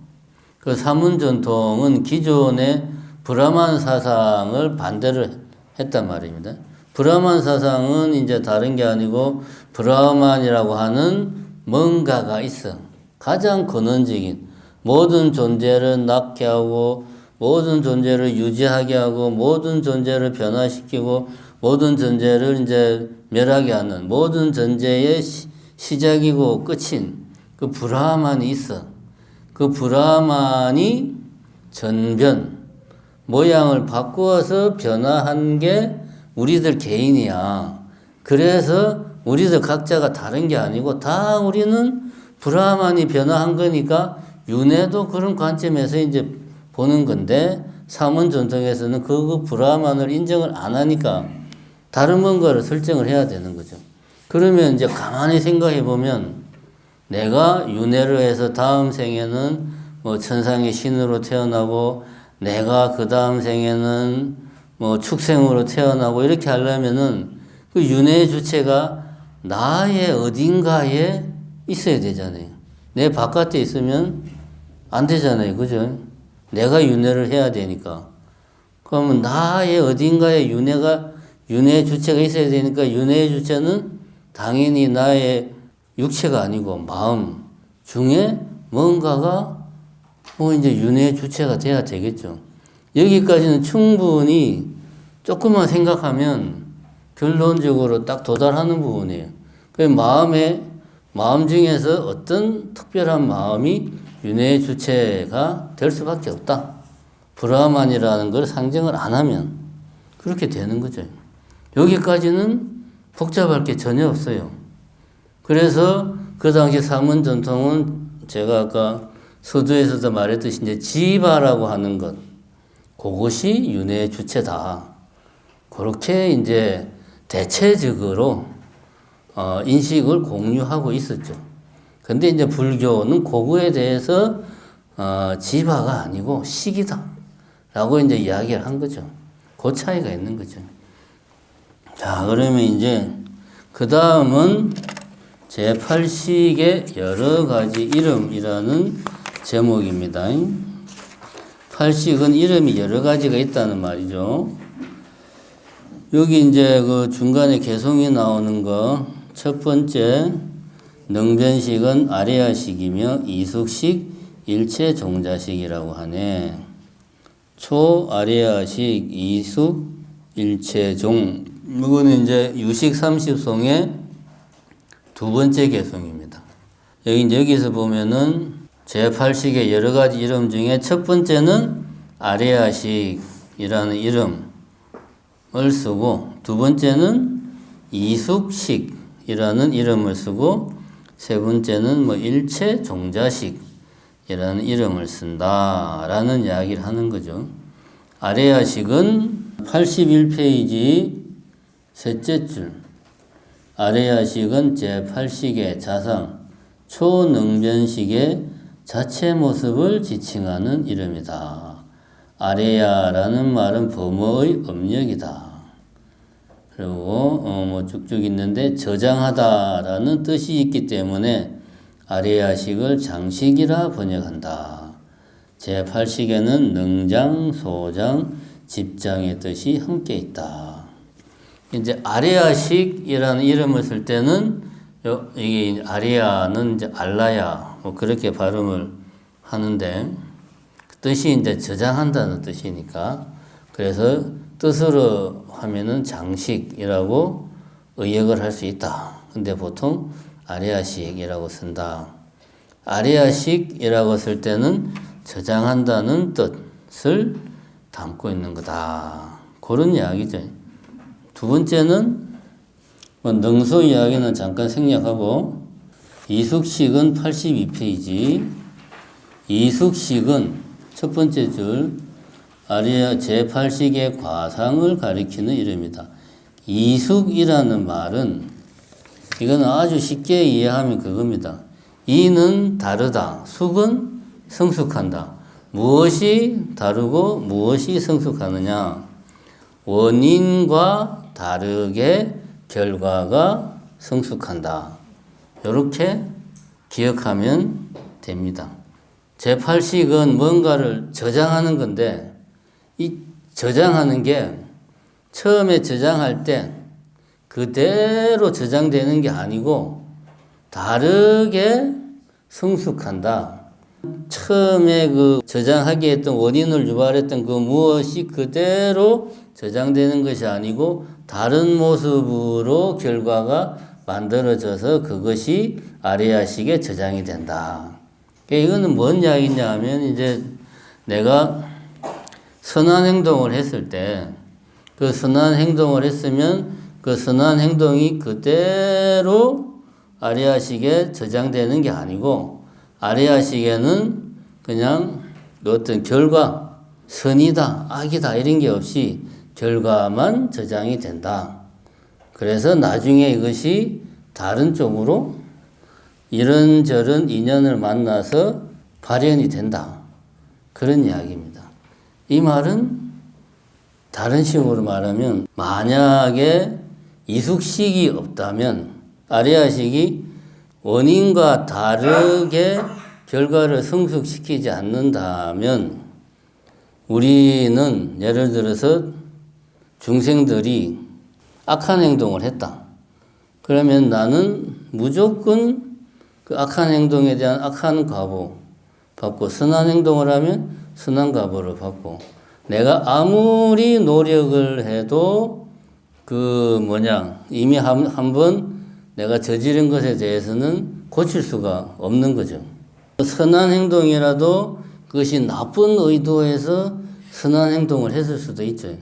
그 사문전통은 기존의 브라만 사상을 반대를 했단 말입니다. 브라만 사상은 이제 다른 게 아니고 브라만이라고 하는 뭔가가 있어. 가장 근원적인 모든 존재를 낳게 하고 모든 존재를 유지하게 하고 모든 존재를 변화시키고 모든 존재를 이제 멸하게 하는 모든 존재의 시작이고 끝인 그 브라만이 있어. 그 브라만이 전변, 모양을 바꾸어서 변화한 게 우리들 개인이야. 그래서 우리들 각자가 다른 게 아니고 다 우리는 브라만이 변화한 거니까 윤회도 그런 관점에서 이제 보는 건데 사문 전통에서는 그 브라만을 인정을 안 하니까 다른 뭔가를 설정을 해야 되는 거죠. 그러면 이제 가만히 생각해 보면 내가 윤회를 해서 다음 생에는 뭐 천상의 신으로 태어나고 내가 그 다음 생에는 뭐 축생으로 태어나고 이렇게 하려면은 그 윤회의 주체가 나의 어딘가에 있어야 되잖아요. 내 바깥에 있으면 안 되잖아요. 그죠? 내가 윤회를 해야 되니까. 그러면 나의 어딘가에 윤회의 주체가 있어야 되니까 윤회의 주체는 당연히 나의 육체가 아니고 마음 중에 뭔가가 이제 윤회의 주체가 돼야 되겠죠. 여기까지는 충분히 조금만 생각하면 결론적으로 딱 도달하는 부분이에요. 그 마음 중에서 어떤 특별한 마음이 윤회의 주체가 될 수밖에 없다. 브라만이라는 걸 상정을 안 하면 그렇게 되는 거죠. 여기까지는 복잡할 게 전혀 없어요. 그래서 그 당시 사문 전통은 제가 아까 서두에서도 말했듯이 이제 지바라고 하는 것, 그것이 윤회의 주체다. 그렇게 이제 대체적으로 인식을 공유하고 있었죠. 근데 이제 불교는 그거에 대해서 지바가 아니고 식이다 라고 이제 이야기를 한 거죠. 그 차이가 있는 거죠. 자, 그러면 이제 그 다음은 제8식의 여러 가지 이름이라는 제목입니다. 8식은 이름이 여러 가지가 있다는 말이죠. 여기 이제 그 중간에 개송이 나오는 거, 첫 번째 능변식은 아레아식이며 이숙식 일체 종자식이라고 하네. 초아레아식 이숙 일체종. 이거는 이제 유식 30송의 두 번째 개송입니다. 여기서 보면은 제8식의 여러 가지 이름 중에 첫 번째는 아레아식이라는 이름을 쓰고 두 번째는 이숙식이라는 이름을 쓰고 세 번째는 뭐 일체 종자식이라는 이름을 쓴다라는 이야기를 하는 거죠. 아레아식은 81페이지 셋째 줄. 아레야식은 제8식의 자상, 초능변식의 자체 모습을 지칭하는 이름이다. 아레야라는 말은 범어의 음력이다. 그리고 뭐 쭉쭉 있는데 저장하다라는 뜻이 있기 때문에 아레야식을 장식이라 번역한다. 제8식에는 능장, 소장, 집장의 뜻이 함께 있다. 이제 아레야식이라는 이름을 쓸 때는 이게 아레야는 이제 알라야 뭐 그렇게 발음을 하는데 그 뜻이 이제 저장한다는 뜻이니까 그래서 뜻으로 하면은 장식이라고 의역을 할 수 있다. 근데 보통 아레야식이라고 쓴다. 아레야식이라고 쓸 때는 저장한다는 뜻을 담고 있는 거다. 그런 이야기죠. 두 번째는 능수 이야기는 잠깐 생략하고 이숙식은 82페이지. 이숙식은 첫 번째 줄 아레야 제8식의 과상을 가리키는 이름이다. 이숙이라는 말은 이거는 아주 쉽게 이해하면 그겁니다. 이는 다르다. 숙은 성숙한다. 무엇이 다르고 무엇이 성숙하느냐? 원인과 다르게 결과가 성숙한다. 이렇게 기억하면 됩니다. 제8식은 뭔가를 저장하는 건데 이 저장하는 게 처음에 저장할 때 그대로 저장되는 게 아니고 다르게 성숙한다. 처음에 그 저장하게 했던 원인을 유발했던 그 무엇이 그대로 저장되는 것이 아니고 다른 모습으로 결과가 만들어져서 그것이 아레야식에 저장이 된다. 이거는 뭔 이야기냐 하면 이제 내가 선한 행동을 했을 때 그 선한 행동을 했으면 그 선한 행동이 그대로 아레야식에 저장되는 게 아니고 아레야식에는 그냥 어떤 결과, 선이다, 악이다 이런 게 없이 결과만 저장이 된다. 그래서 나중에 이것이 다른 쪽으로 이런저런 인연을 만나서 발현이 된다. 그런 이야기입니다. 이 말은 다른 식으로 말하면 만약에 이숙식이 없다면 아레야식이 원인과 다르게 결과를 성숙시키지 않는다면 우리는 예를 들어서 중생들이 악한 행동을 했다. 그러면 나는 무조건 그 악한 행동에 대한 악한 값을 받고 선한 행동을 하면 선한 값을 받고 내가 아무리 노력을 해도 이미 한 번 내가 저지른 것에 대해서는 고칠 수가 없는 거죠. 선한 행동이라도 그것이 나쁜 의도에서 선한 행동을 했을 수도 있죠.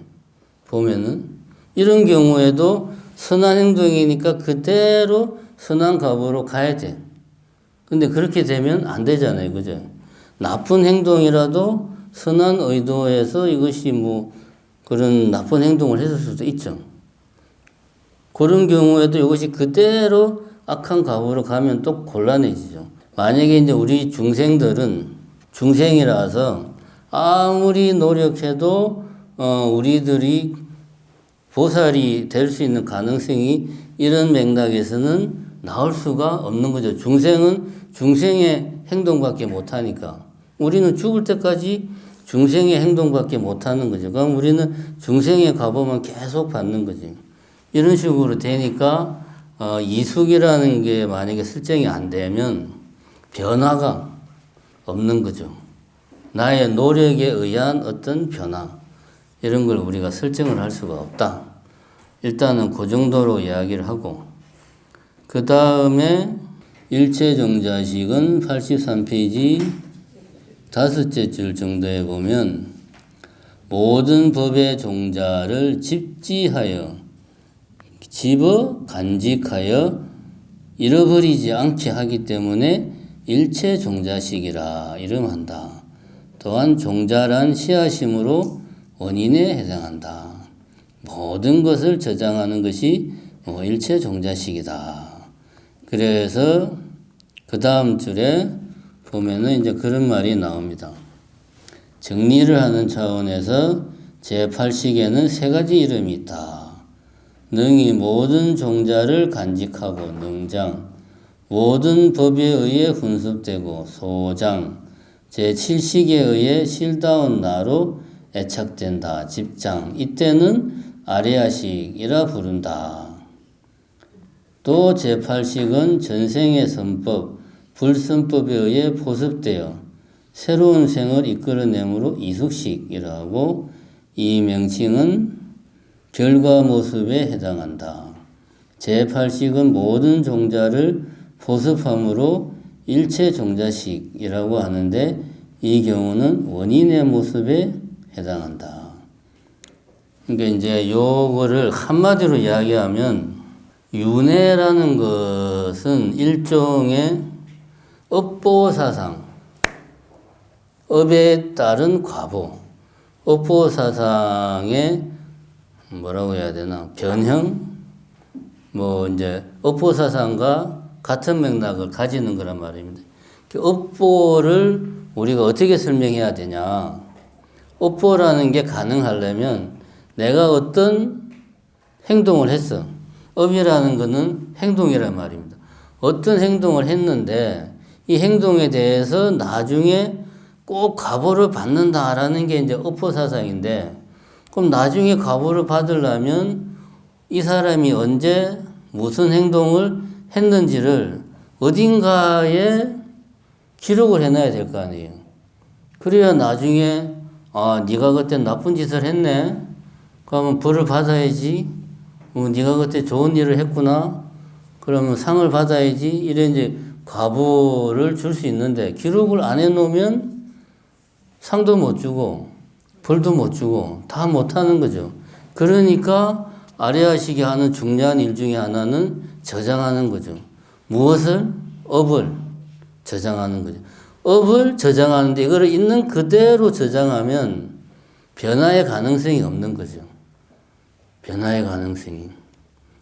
보면은 이런 경우에도 선한 행동이니까 그대로 선한 값으로 가야 돼. 근데 그렇게 되면 안 되잖아요. 그죠? 나쁜 행동이라도 선한 의도에서 이것이 그런 나쁜 행동을 했을 수도 있죠. 그런 경우에도 이것이 그대로 악한 값으로 가면 또 곤란해지죠. 만약에 이제 우리 중생들은 중생이라서 아무리 노력해도 우리들이 보살이 될 수 있는 가능성이 이런 맥락에서는 나올 수가 없는 거죠. 중생은 중생의 행동밖에 못하니까. 우리는 죽을 때까지 중생의 행동밖에 못하는 거죠. 그럼 우리는 중생의 값만 계속 받는 거지. 이런 식으로 되니까 이숙이라는 게 만약에 설정이 안 되면 변화가 없는 거죠. 나의 노력에 의한 어떤 변화 이런 걸 우리가 설정을 할 수가 없다. 일단은 그 정도로 이야기를 하고 그 다음에 일체정자식은 83페이지 다섯째 줄 정도에 보면 모든 법의 종자를 집지하여 집어 간직하여 잃어버리지 않게 하기 때문에 일체종자식이라 이름한다. 또한 종자란 씨앗임으로 원인에 해당한다. 모든 것을 저장하는 것이 일체 종자식이다. 그래서 그 다음 줄에 보면은 이제 그런 말이 나옵니다. 정리를 하는 차원에서 제8식에는 세 가지 이름이 있다. 능이 모든 종자를 간직하고 능장, 모든 법에 의해 훈습되고 소장, 제7식에 의해 실다운 나로 애착된다. 집장, 이때는 아리아식이라 부른다. 또 제8식은 전생의 선법, 불선법에 의해 포섭되어 새로운 생을 이끌어내므로 이숙식이라고, 이 명칭은 결과 모습에 해당한다. 제8식은 모든 종자를 포섭함으로 일체 종자식이라고 하는데 이 경우는 원인의 모습에 해당한다. 그러니까 이제 요거를 한마디로 이야기하면 윤회라는 것은 일종의 업보사상, 업에 따른 과보, 업보사상의 뭐라고 해야 되나, 변형? 이제 업보사상과 같은 맥락을 가지는 거란 말입니다. 업보를 우리가 어떻게 설명해야 되냐. 업보라는 게 가능하려면 내가 어떤 행동을 했어. 업이라는 것은 행동이란 말입니다. 어떤 행동을 했는데 이 행동에 대해서 나중에 꼭 과보를 받는다라는 게 이제 업보사상인데, 그럼 나중에 과보를 받으려면 이 사람이 언제 무슨 행동을 했는지를 어딘가에 기록을 해놔야 될 거 아니에요. 그래야 나중에 네가 그때 나쁜 짓을 했네. 그러면 벌을 받아야지. 네가 그때 좋은 일을 했구나. 그러면 상을 받아야지. 이런 이제 과보를 줄 수 있는데 기록을 안 해놓으면 상도 못 주고 벌도 못 주고 다 못하는 거죠. 그러니까 아리아식이 하는 중요한 일 중에 하나는 저장하는 거죠. 무엇을? 업을 저장하는 거죠. 업을 저장하는데 이거를 있는 그대로 저장하면 변화의 가능성이 없는 거죠. 변화의 가능성이.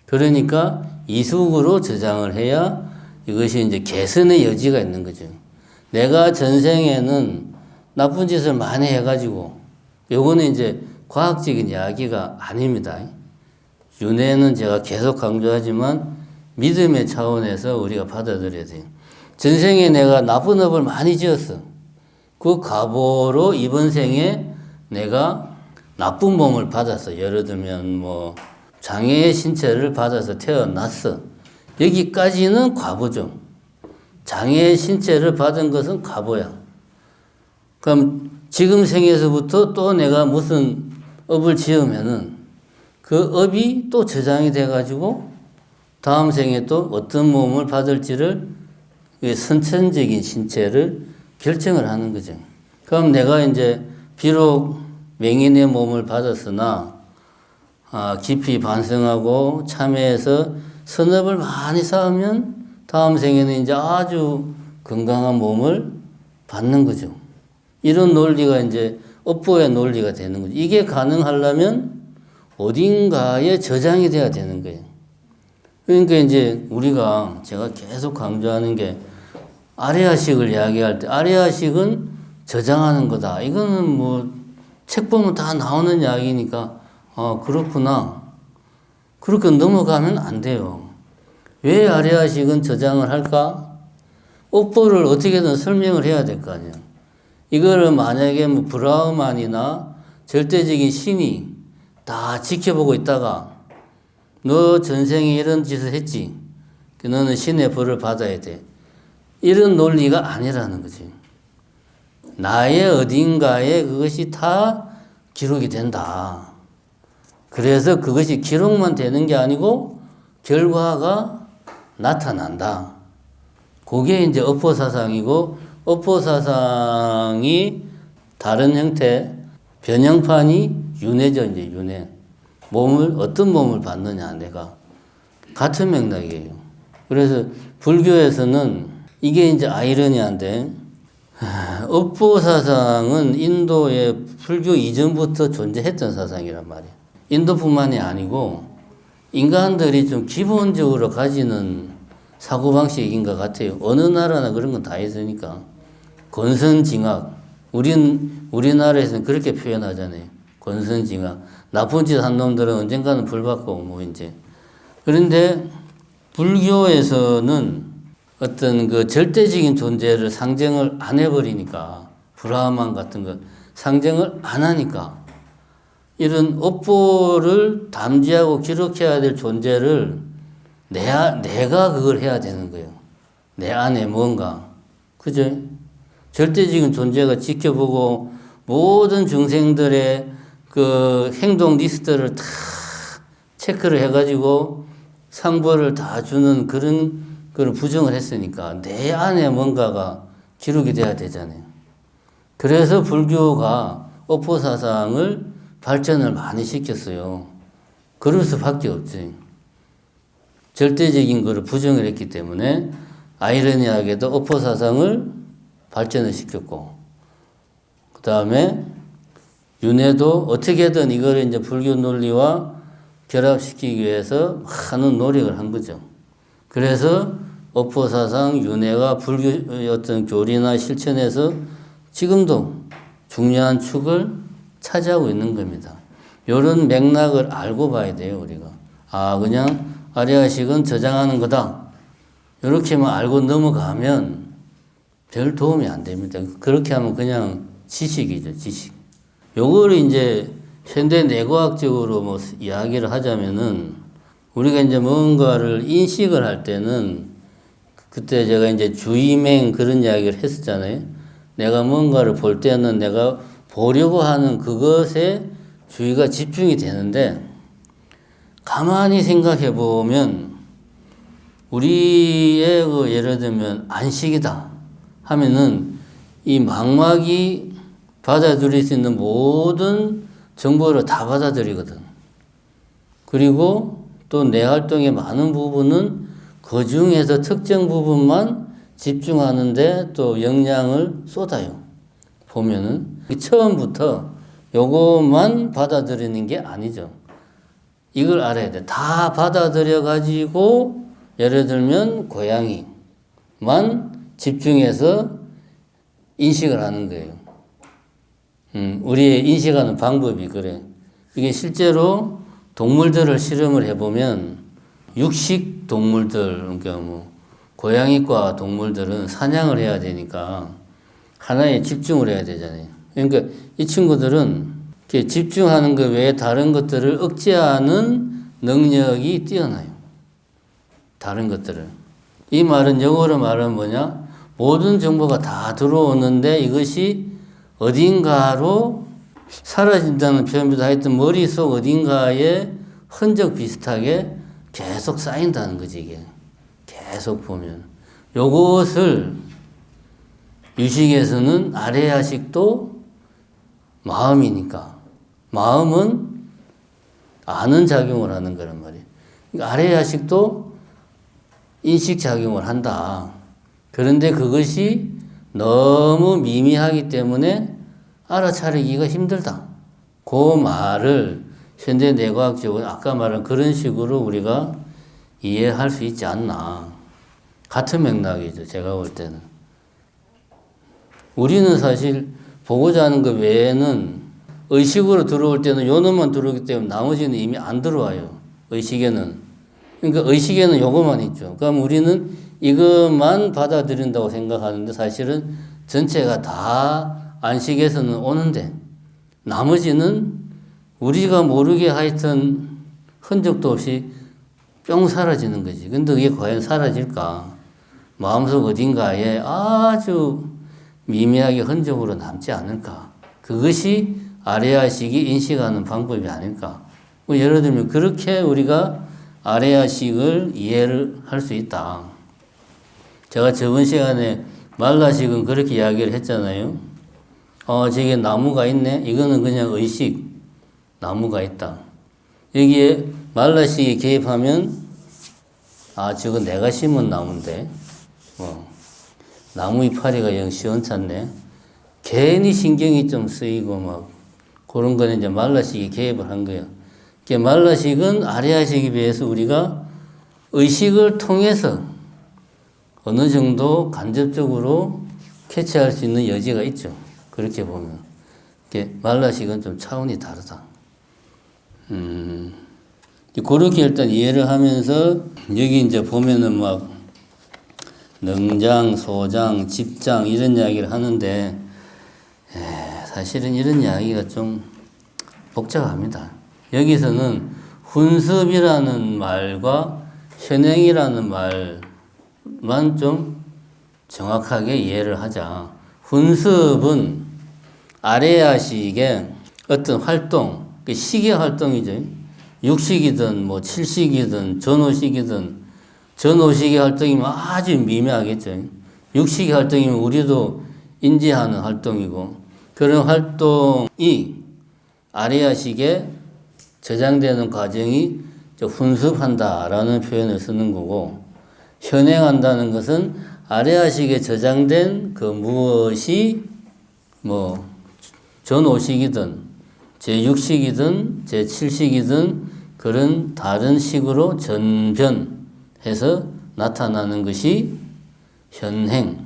그러니까 이숙으로 저장을 해야 이것이 이제 개선의 여지가 있는 거죠. 내가 전생에는 나쁜 짓을 많이 해가지고, 요거는 이제 과학적인 이야기가 아닙니다. 윤회는 제가 계속 강조하지만 믿음의 차원에서 우리가 받아들여야 돼요. 전생에 내가 나쁜 업을 많이 지었어. 그 과보로 이번 생에 내가 나쁜 몸을 받았어. 예를 들면 장애의 신체를 받아서 태어났어. 여기까지는 과보죠. 장애의 신체를 받은 것은 과보야. 그럼 지금 생에서부터 또 내가 무슨 업을 지으면은 그 업이 또 저장이 돼가지고 다음 생에 또 어떤 몸을 받을지를 선천적인 신체를 결정을 하는 거죠. 그럼 내가 이제 비록 맹인의 몸을 받았으나 깊이 반성하고 참회해서 선업을 많이 쌓으면 다음 생에는 이제 아주 건강한 몸을 받는 거죠. 이런 논리가 이제 업보의 논리가 되는 거죠. 이게 가능하려면 어딘가에 저장이 돼야 되는 거예요. 그러니까 이제 우리가 제가 계속 강조하는 게 아리아식을 이야기할 때 아리아식은 저장하는 거다. 이거는 책 보면 다 나오는 이야기니까 그렇구나. 그렇게 넘어가면 안 돼요. 왜 아리아식은 저장을 할까? 업보를 어떻게든 설명을 해야 될 거 아니에요. 이거를 만약에 브라흐만이나 절대적인 신이 다 지켜보고 있다가 너 전생에 이런 짓을 했지. 너는 신의 벌을 받아야 돼. 이런 논리가 아니라는 거지. 나의 어딘가에 그것이 다 기록이 된다. 그래서 그것이 기록만 되는 게 아니고 결과가 나타난다. 그게 이제 업보사상이고, 업보사상이 다른 형태, 변형판이 윤회죠, 이제 윤회. 어떤 몸을 받느냐, 내가. 같은 맥락이에요. 그래서 불교에서는 이게 이제 아이러니한데, 업보사상은 인도의 불교 이전부터 존재했던 사상이란 말이에요. 인도뿐만이 아니고 인간들이 좀 기본적으로 가지는 사고방식인 것 같아요. 어느 나라나 그런 건 다 있으니까. 권선징악. 우리나라에서는 그렇게 표현하잖아요. 권선징악. 나쁜 짓 한 놈들은 언젠가는 벌 받고, 뭐, 이제. 그런데, 불교에서는 어떤 그 절대적인 존재를 상정을 안 해버리니까, 브라흐만 같은 거 상정을 안 하니까, 이런 업보를 담지하고 기록해야 될 존재를 내가 그걸 해야 되는 거예요. 내 안에 뭔가. 그죠? 절대적인 존재가 지켜보고 모든 중생들의 그 행동 리스트를 다 체크를 해가지고 상벌을 다 주는 그런 걸 부정을 했으니까 내 안에 뭔가가 기록이 돼야 되잖아요. 그래서 불교가 업보사상을 발전을 많이 시켰어요. 그럴 수밖에 없지. 절대적인 것을 부정을 했기 때문에 아이러니하게도 업보사상을 발전을 시켰고, 그 다음에 윤회도 어떻게든 이걸 이제 불교 논리와 결합시키기 위해서 많은 노력을 한 거죠. 그래서 업보사상, 윤회가 불교의 어떤 교리나 실천에서 지금도 중요한 축을 차지하고 있는 겁니다. 이런 맥락을 알고 봐야 돼요, 우리가. 아, 그냥 아리아식은 저장하는 거다. 이렇게만 알고 넘어가면 별 도움이 안 됩니다. 그렇게 하면 그냥 지식이죠, 지식. 요거를 이제 현대 뇌과학적으로 뭐 이야기를 하자면은 우리가 이제 뭔가를 인식을 할 때는 그때 제가 이제 주의맹 그런 이야기를 했었잖아요. 내가 뭔가를 볼 때는 내가 보려고 하는 그것에 주의가 집중이 되는데 가만히 생각해 보면 우리의 그 예를 들면 안식이다 하면은 이 망막이 받아들일 수 있는 모든 정보를 다 받아들이거든. 그리고 또 내 활동의 많은 부분은 그 중에서 특정 부분만 집중하는데 또 영향을 쏟아요. 보면은 처음부터 요것만 받아들이는 게 아니죠. 이걸 알아야 돼. 다 받아들여 가지고 예를 들면 고양이만 집중해서 인식을 하는 거예요. 우리의 인식하는 방법이 그래. 이게 실제로 동물들을 실험을 해보면 육식 동물들, 그러니까 뭐 고양이과 동물들은 사냥을 해야 되니까 하나에 집중을 해야 되잖아요. 그러니까 이 친구들은 이렇게 집중하는 것 외에 다른 것들을 억제하는 능력이 뛰어나요. 다른 것들을. 이 말은 영어로 말하면 뭐냐? 모든 정보가 다 들어오는데 이것이 어딘가로 사라진다는 표현보다 하여튼 머릿속 어딘가에 흔적 비슷하게 계속 쌓인다는 거지, 이게. 계속 보면. 요것을 유식에서는 아레아식도 마음이니까. 마음은 아는 작용을 하는 거란 말이에요. 그러니까 아레아식도 인식작용을 한다. 그런데 그것이 너무 미미하기 때문에 알아차리기가 힘들다. 그 말을 현대 뇌과학적으로 아까 말한 그런 식으로 우리가 이해할 수 있지 않나. 같은 맥락이죠. 제가 볼 때는. 우리는 사실 보고자 하는 것 외에는 의식으로 들어올 때는 요 놈만 들어오기 때문에 나머지는 이미 안 들어와요. 의식에는. 그러니까 의식에는 요것만 있죠. 그럼 우리는 이것만 받아들인다고 생각하는데 사실은 전체가 다 안식에서는 오는데 나머지는 우리가 모르게 하여튼 흔적도 없이 뿅 사라지는 거지. 근데 그게 과연 사라질까? 마음속 어딘가에 아주 미미하게 흔적으로 남지 않을까? 그것이 아레아식이 인식하는 방법이 아닐까? 뭐 예를 들면 그렇게 우리가 아레아식을 이해를 할 수 있다. 제가 저번 시간에 말라식은 그렇게 이야기를 했잖아요. 저기 나무가 있네. 이거는 그냥 의식. 나무가 있다. 여기에 말라식이 개입하면 저거 내가 심은 나무인데 나무 이파리가 영 시원찮네. 괜히 신경이 좀 쓰이고 막 그런 거는 이제 말라식이 개입을 한 거예요. 말라식은 아래아식에 비해서 우리가 의식을 통해서 어느 정도 간접적으로 캐치할 수 있는 여지가 있죠. 그렇게 보면. 말라식은 좀 차원이 다르다. 그렇게 일단 이해를 하면서 여기 이제 보면은 막 능장, 소장, 집장 이런 이야기를 하는데 사실은 이런 이야기가 좀 복잡합니다. 여기서는 훈습이라는 말과 현행이라는 말만 좀 정확하게 이해를 하자. 훈습은 아래아식의 어떤 활동, 시계 활동이죠. 육식이든 뭐 칠식이든 전오식의 활동이면 아주 미묘하겠죠. 육식의 활동이면 우리도 인지하는 활동이고 그런 활동이 아래아식에 저장되는 과정이 훈습한다라는 표현을 쓰는 거고 현행한다는 것은 아래아식에 저장된 그 무엇이 뭐 전오식이든 제6식이든 제7식이든 그런 다른 식으로 전변해서 나타나는 것이 현행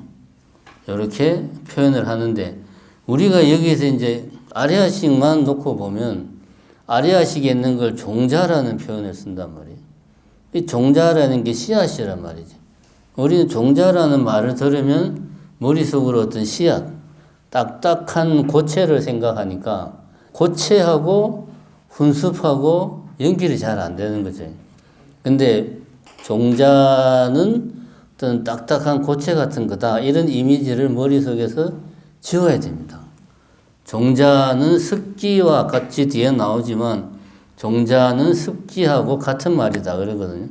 이렇게 표현을 하는데 우리가 여기에서 이제 아래아식만 놓고 보면 아래아식에 있는 걸 종자라는 표현을 쓴단 말이에요. 이 종자라는 게 씨앗이란 말이지. 우리는 종자라는 말을 들으면 머릿속으로 어떤 씨앗, 딱딱한 고체를 생각하니까 고체하고 훈습하고 연결이 잘 안 되는 거죠. 근데 종자는 어떤 딱딱한 고체 같은 거다. 이런 이미지를 머릿속에서 지워야 됩니다. 종자는 습기와 같이 뒤에 나오지만 종자는 습기하고 같은 말이다 그러거든요.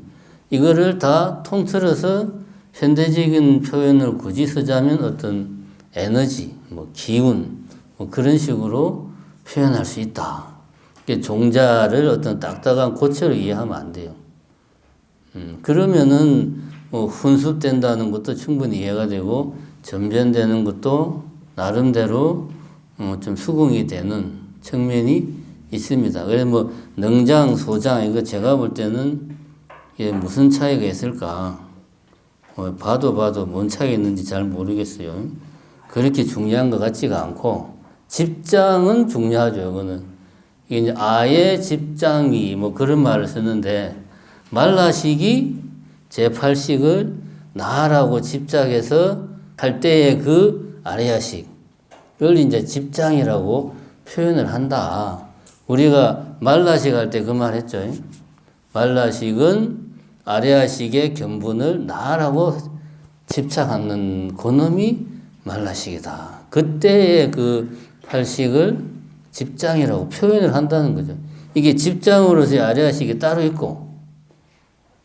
이거를 다 통틀어서 현대적인 표현을 굳이 쓰자면 어떤 에너지, 뭐 기운, 뭐 그런 식으로 표현할 수 있다. 종자를 어떤 딱딱한 고체로 이해하면 안 돼요. 그러면은 뭐 훈습된다는 것도 충분히 이해가 되고 전변되는 것도 나름대로 좀 수긍이 되는 측면이 있습니다. 그래서 뭐 능장, 소장 이거 제가 볼 때는 이게 무슨 차이가 있을까? 봐도 뭔 차이가 있는지 잘 모르겠어요. 그렇게 중요한 것 같지가 않고 집장은 중요하죠. 이거는 이게 이제 아의 집장이 뭐 그런 말을 쓰는데 말라식이 제8식을 나라고 집작해서 할 때의 그 아래아식 그걸 이제 집장이라고 표현을 한다. 우리가 말라식 할 때 그 말 했죠. 말라식은 아래아식의 견본을 나라고 집착하는 그놈이 말라식이다. 그때의 그 팔식을 집장이라고 표현을 한다는 거죠. 이게 집장으로서의 아래아식이 따로 있고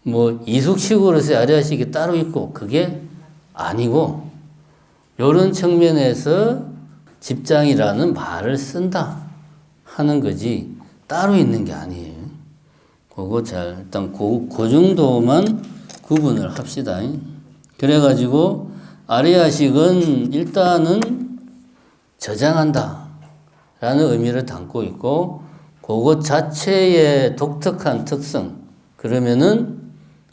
뭐 이숙식으로서의 아래아식이 따로 있고 그게 아니고 이런 측면에서 집장이라는 말을 쓴다 하는 거지 따로 있는 게 아니에요. 그거 잘 일단 그 정도만 구분을 합시다. 그래가지고 아래아식은 일단은 저장한다 라는 의미를 담고 있고 그것 자체의 독특한 특성 그러면은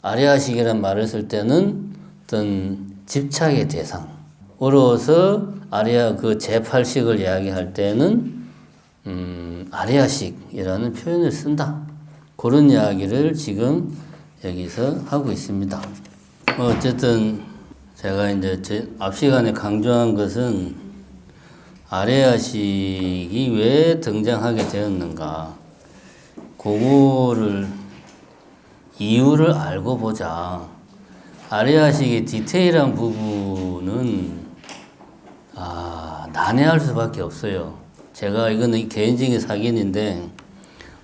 아래아식이라는 말을 쓸 때는 어떤 집착의 대상으로서 아래아 그 제8식을 이야기할 때는 아래아식이라는 표현을 쓴다. 그런 이야기를 지금 여기서 하고 있습니다. 어쨌든 제가 이제 앞 시간에 강조한 것은 아래아식이 왜 등장하게 되었는가 그거를 이유를 알고 보자. 아래아식의 디테일한 부분은 난해할 수밖에 없어요. 제가 이거는 개인적인 사견인데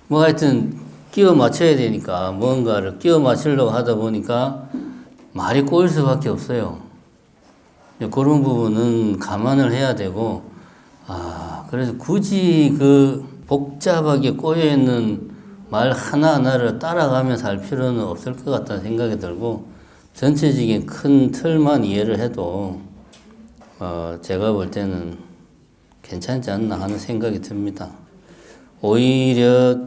뭐 하여튼 끼워 맞춰야 되니까 뭔가를 끼워 맞추려고 하다 보니까 말이 꼬일 수밖에 없어요. 그런 부분은 감안을 해야 되고 그래서 굳이 그 복잡하게 꼬여있는 말 하나하나를 따라가면서 할 필요는 없을 것 같다는 생각이 들고 전체적인 큰 틀만 이해를 해도 제가 볼 때는 괜찮지 않나 하는 생각이 듭니다. 오히려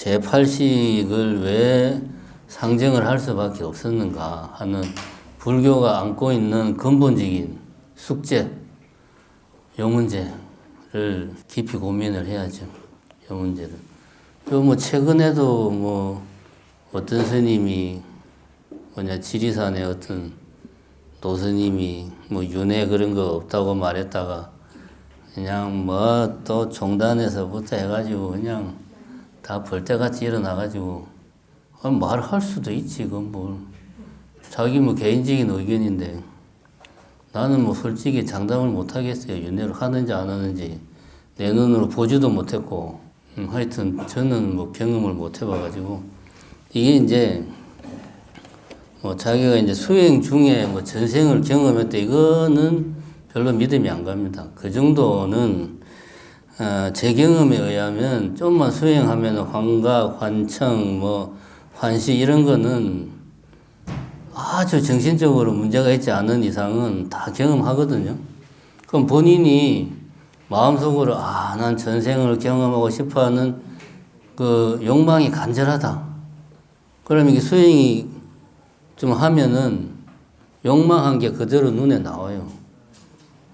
제8식을 왜 상정을 할 수밖에 없었는가 하는 불교가 안고 있는 근본적인 숙제, 요 문제를 깊이 고민을 해야죠. 요 문제를. 또 뭐 최근에도 뭐 어떤 스님이 지리산에 어떤 노스님이 뭐 윤회 그런 거 없다고 말했다가 그냥 뭐 또 종단에서부터 해가지고 그냥 다 벌떼같이 일어나가지고 말할 수도 있지. 그건 뭘. 자기 뭐 개인적인 의견인데 나는 뭐 솔직히 장담을 못 하겠어요. 윤회를 하는지 안 하는지 내 눈으로 보지도 못했고 하여튼 저는 뭐 경험을 못 해봐가지고 이게 이제 뭐 자기가 이제 수행 중에 뭐 전생을 경험했다 이거는 별로 믿음이 안 갑니다. 그 정도는 제 경험에 의하면 좀만 수행하면 환각, 환청, 뭐 환시 이런 거는 아주 정신적으로 문제가 있지 않은 이상은 다 경험하거든요. 그럼 본인이 마음속으로 난 전생을 경험하고 싶어하는 그 욕망이 간절하다. 그럼 이게 수행이 좀 하면은 욕망한 게 그대로 눈에 나와요.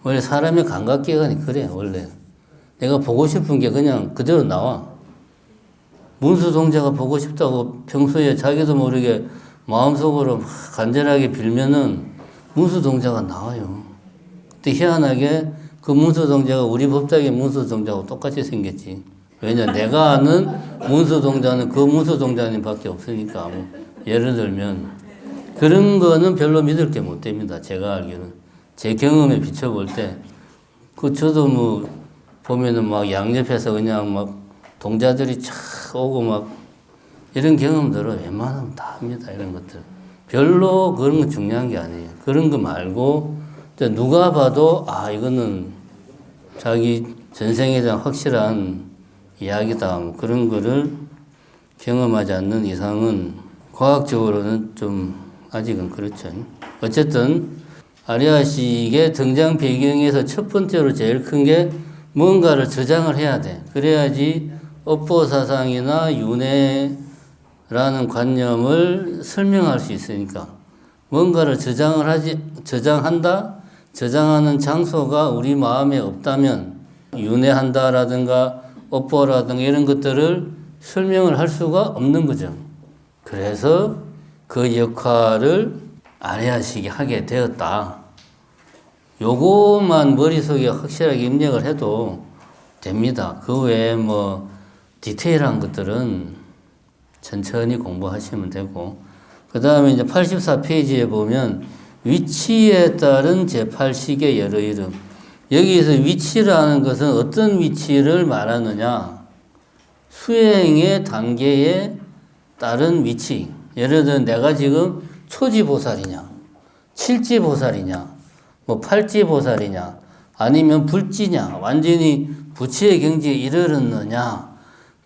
원래 사람의 감각기관이 그래, 원래. 내가 보고 싶은 게 그냥 그대로 나와. 문수동자가 보고 싶다고 평소에 자기도 모르게 마음속으로 막 간절하게 빌면은 문수동자가 나와요. 근데 희한하게 그 문수동자가 우리 법당의 문수동자하고 똑같이 생겼지. 왜냐, 내가 아는 문수동자는 그 문수동자님 밖에 없으니까. 뭐 예를 들면 그런 거는 별로 믿을 게 못 됩니다. 제가 알기로는. 제 경험에 비춰볼 때, 저도 뭐, 보면은 막 양옆에서 그냥 막 동자들이 촥 오고 막 이런 경험들은 웬만하면 다 합니다. 이런 것들. 별로 그런 거 중요한 게 아니에요. 그런 거 말고, 누가 봐도, 이거는 자기 전생에 대한 확실한 이야기다. 뭐 그런 거를 경험하지 않는 이상은 과학적으로는 좀 아직은 그렇죠. 어쨌든 아리아식의 등장 배경에서 첫 번째로 제일 큰 게 뭔가를 저장을 해야 돼. 그래야지 업보사상이나 윤회라는 관념을 설명할 수 있으니까. 뭔가를 저장한다? 저장하는 장소가 우리 마음에 없다면 윤회한다라든가 업보라든가 이런 것들을 설명을 할 수가 없는 거죠. 그래서 그 역할을 아리아식이 하게 되었다. 요거만 머릿속에 확실하게 입력을 해도 됩니다. 그 외에 뭐 디테일한 것들은 천천히 공부하시면 되고, 그 다음에 이제 84페이지에 보면 위치에 따른 제8식의 여러 이름. 여기에서 위치라는 것은 어떤 위치를 말하느냐? 수행의 단계에 따른 위치. 예를 들어 내가 지금 초지보살이냐, 칠지보살이냐, 뭐 팔지보살이냐, 아니면 불지냐, 완전히 부처의 경지에 이르렀느냐,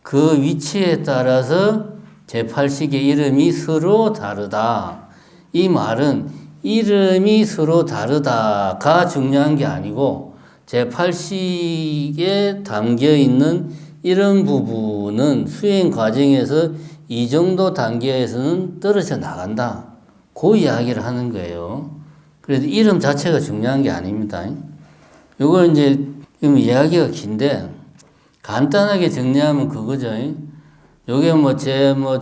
그 위치에 따라서 제8식의 이름이 서로 다르다. 이 말은 이름이 서로 다르다가 중요한 게 아니고 제8식에 담겨 있는 이런 부분은 수행 과정에서 이 정도 단계에서는 떨어져 나간다. 그 이야기를 하는 거예요. 그래도 이름 자체가 중요한 게 아닙니다. 이걸 이제 이야기가 긴데 간단하게 정리하면 그거죠. 요게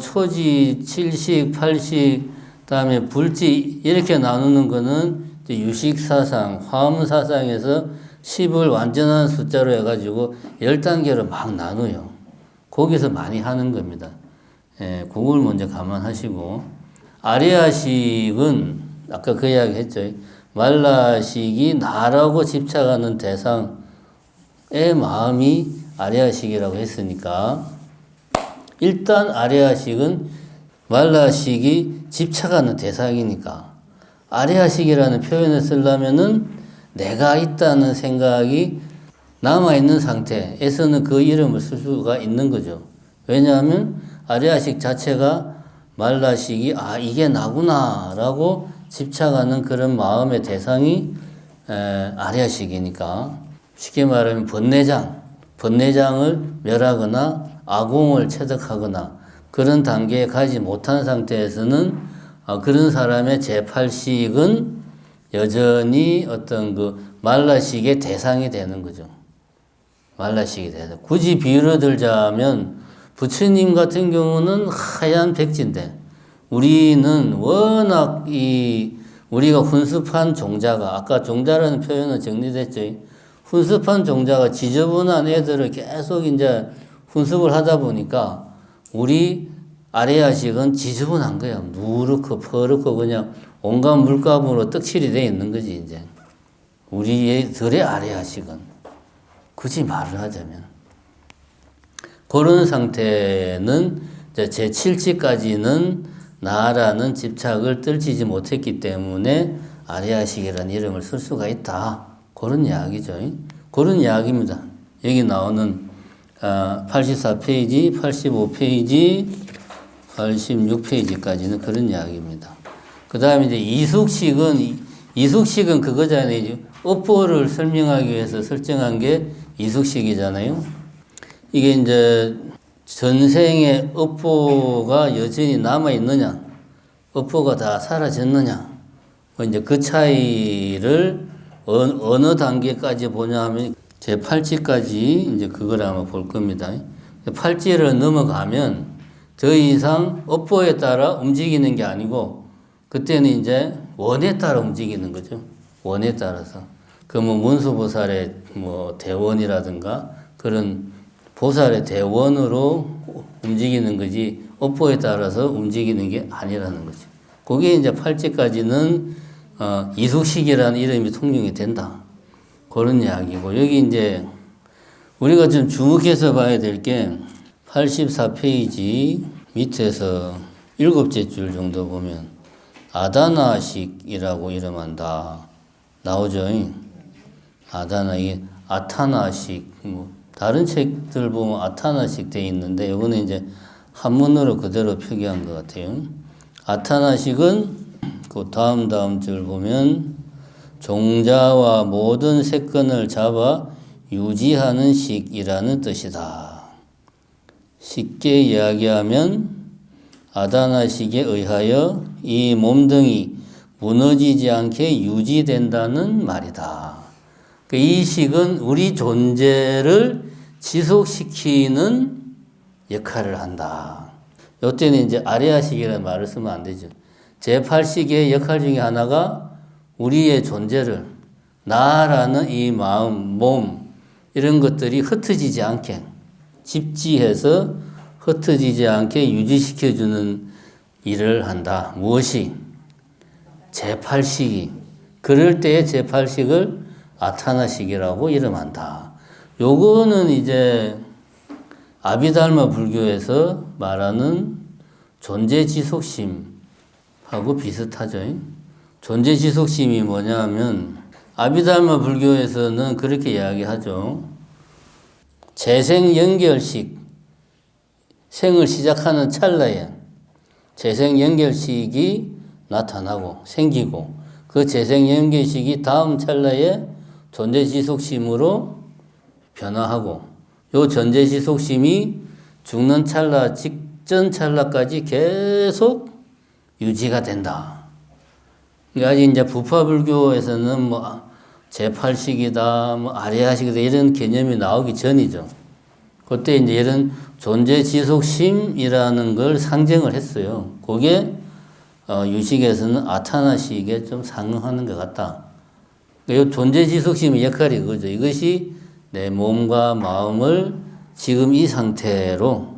초지, 칠식, 팔식, 그다음에 불지 이렇게 나누는 거는 유식사상, 화엄사상에서 10을 완전한 숫자로 해가지고 10단계로 막 나눠요. 거기서 많이 하는 겁니다. 그걸 먼저 감안하시고, 아리아식은 아까 그 이야기 했죠. 말라식이 나라고 집착하는 대상의 마음이 아리아식이라고 했으니까, 일단 아리아식은 말라식이 집착하는 대상이니까, 아리아식이라는 표현을 쓰려면은 내가 있다는 생각이 남아있는 상태에서는 그 이름을 쓸 수가 있는 거죠. 왜냐하면 아리아식 자체가 말라식이 이게 나구나 라고 집착하는 그런 마음의 대상이 아리아식이니까, 쉽게 말하면 번뇌장을 멸하거나 아공을 체득하거나 그런 단계에 가지 못한 상태에서는 그런 사람의 제8식은 여전히 어떤 그 말라식의 대상이 되는 거죠. 말라식이 되는. 굳이 비유를 들자면 부처님 같은 경우는 하얀 백지인데 우리는 워낙 우리가 훈습한 종자가 아까 종자라는 표현은 정리됐죠. 훈습한 종자가 지저분한 애들을 계속 이제 훈습을 하다 보니까 우리 아레아식은 지저분한 거야. 누렇고 퍼렇고 그냥 온갖 물감으로 떡칠이 돼 있는 거지 이제. 우리들의 아레아식은 굳이 말을 하자면 그런 상태는 제 7지까지는 나라는 집착을 떨치지 못했기 때문에 아레아식이라는 이름을 쓸 수가 있다. 그런 이야기죠. 그런 이야기입니다. 여기 나오는 84페이지, 85페이지, 86페이지까지는 그런 이야기입니다. 그 다음에 이제 이숙식은 그거잖아요. 업보를 설명하기 위해서 설정한 게 이숙식이잖아요. 이게 이제 전생의 업보가 여전히 남아있느냐, 업보가 다 사라졌느냐, 이제 그 차이를 어느 단계까지 보냐 하면 제8지까지 이제 그걸 아마 볼 겁니다. 8지를 넘어가면 더 이상 업보에 따라 움직이는 게 아니고 그때는 이제 원에 따라 움직이는 거죠. 원에 따라서. 그 뭐 문수보살의 뭐 대원이라든가 그런 보살의 대원으로 움직이는 거지 업보에 따라서 움직이는 게 아니라는 거죠. 그게 이제 8지까지는 이숙식이라는 이름이 통용이 된다. 그런 이야기고 여기 이제 우리가 좀 주목해서 봐야 될 게 84페이지 밑에서 7째 줄 정도 보면 아다나식이라고 이름한다. 나오죠. 아다나, 이게 아타나식, 뭐, 다른 책들 보면 아타나식 돼 있는데, 이거는 이제 한문으로 그대로 표기한 것 같아요. 아타나식은 그 다음 줄 보면 종자와 모든 세건을 잡아 유지하는 식이라는 뜻이다. 쉽게 이야기하면 아다나식에 의하여 이 몸등이 무너지지 않게 유지된다는 말이다. 이 식은 우리 존재를 지속시키는 역할을 한다. 이때는 이제 아레아식이라는 말을 쓰면 안 되죠. 제8식의 역할 중에 하나가 우리의 존재를, 나라는 이 마음, 몸, 이런 것들이 흩어지지 않게, 집지해서 흩어지지 않게 유지시켜주는 일을 한다. 무엇이? 제8식이. 그럴 때의 제8식을 아타나식이라고 이름한다. 요거는 이제 아비달마 불교에서 말하는 존재지속심하고 비슷하죠. 존재지속심이 뭐냐 하면 아비달마 불교에서는 그렇게 이야기하죠. 재생연결식, 생을 시작하는 찰나에 재생연결식이 나타나고 생기고 그 재생연결식이 다음 찰나에 존재지속심으로 변화하고 요 존재지속심이 죽는 찰나 직전 찰나까지 계속 유지가 된다. 아직 이제 부파불교에서는 뭐 제8식이다, 뭐 아레아식이다 이런 개념이 나오기 전이죠. 그때 이제 이런 존재지속심이라는 걸 상정을 했어요. 그게 유식에서는 아타나식에 좀 상응하는 것 같다. 이 존재지속심의 역할이 그거죠. 이것이 내 몸과 마음을 지금 이 상태로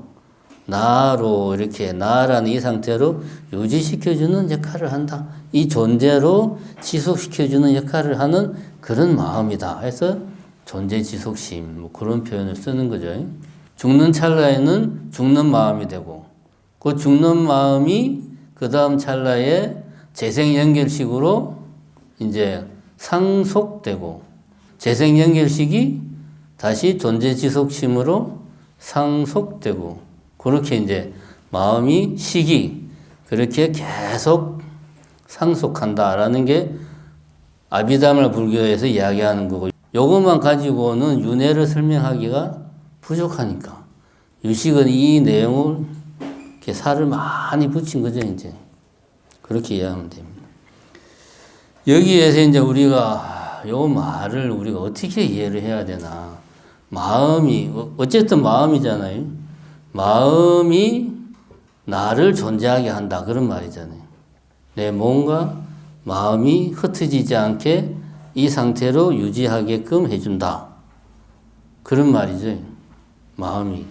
나로 이렇게 나라는 이 상태로 유지시켜주는 역할을 한다. 이 존재로 지속시켜주는 역할을 하는 그런 마음이다. 해서 존재지속심 뭐 그런 표현을 쓰는 거죠. 죽는 찰나에는 죽는 마음이 되고 그 죽는 마음이 그 다음 찰나에 재생연결식으로 이제 상속되고 재생연결식이 다시 존재지속심으로 상속되고 그렇게 이제 마음이 식이 그렇게 계속 상속한다라는 게 아비담을 불교에서 이야기하는 거고 요것만 가지고는 윤회를 설명하기가 부족하니까 유식은 이 내용을 이렇게 살을 많이 붙인 거죠, 이제. 그렇게 이해하면 됩니다. 여기에서 이제 우리가 요 말을 우리가 어떻게 이해를 해야 되나. 마음이, 어쨌든 마음이잖아요. 마음이 나를 존재하게 한다. 그런 말이잖아요. 내 몸과 마음이 흩어지지 않게 이 상태로 유지하게끔 해준다. 그런 말이죠. 마음이.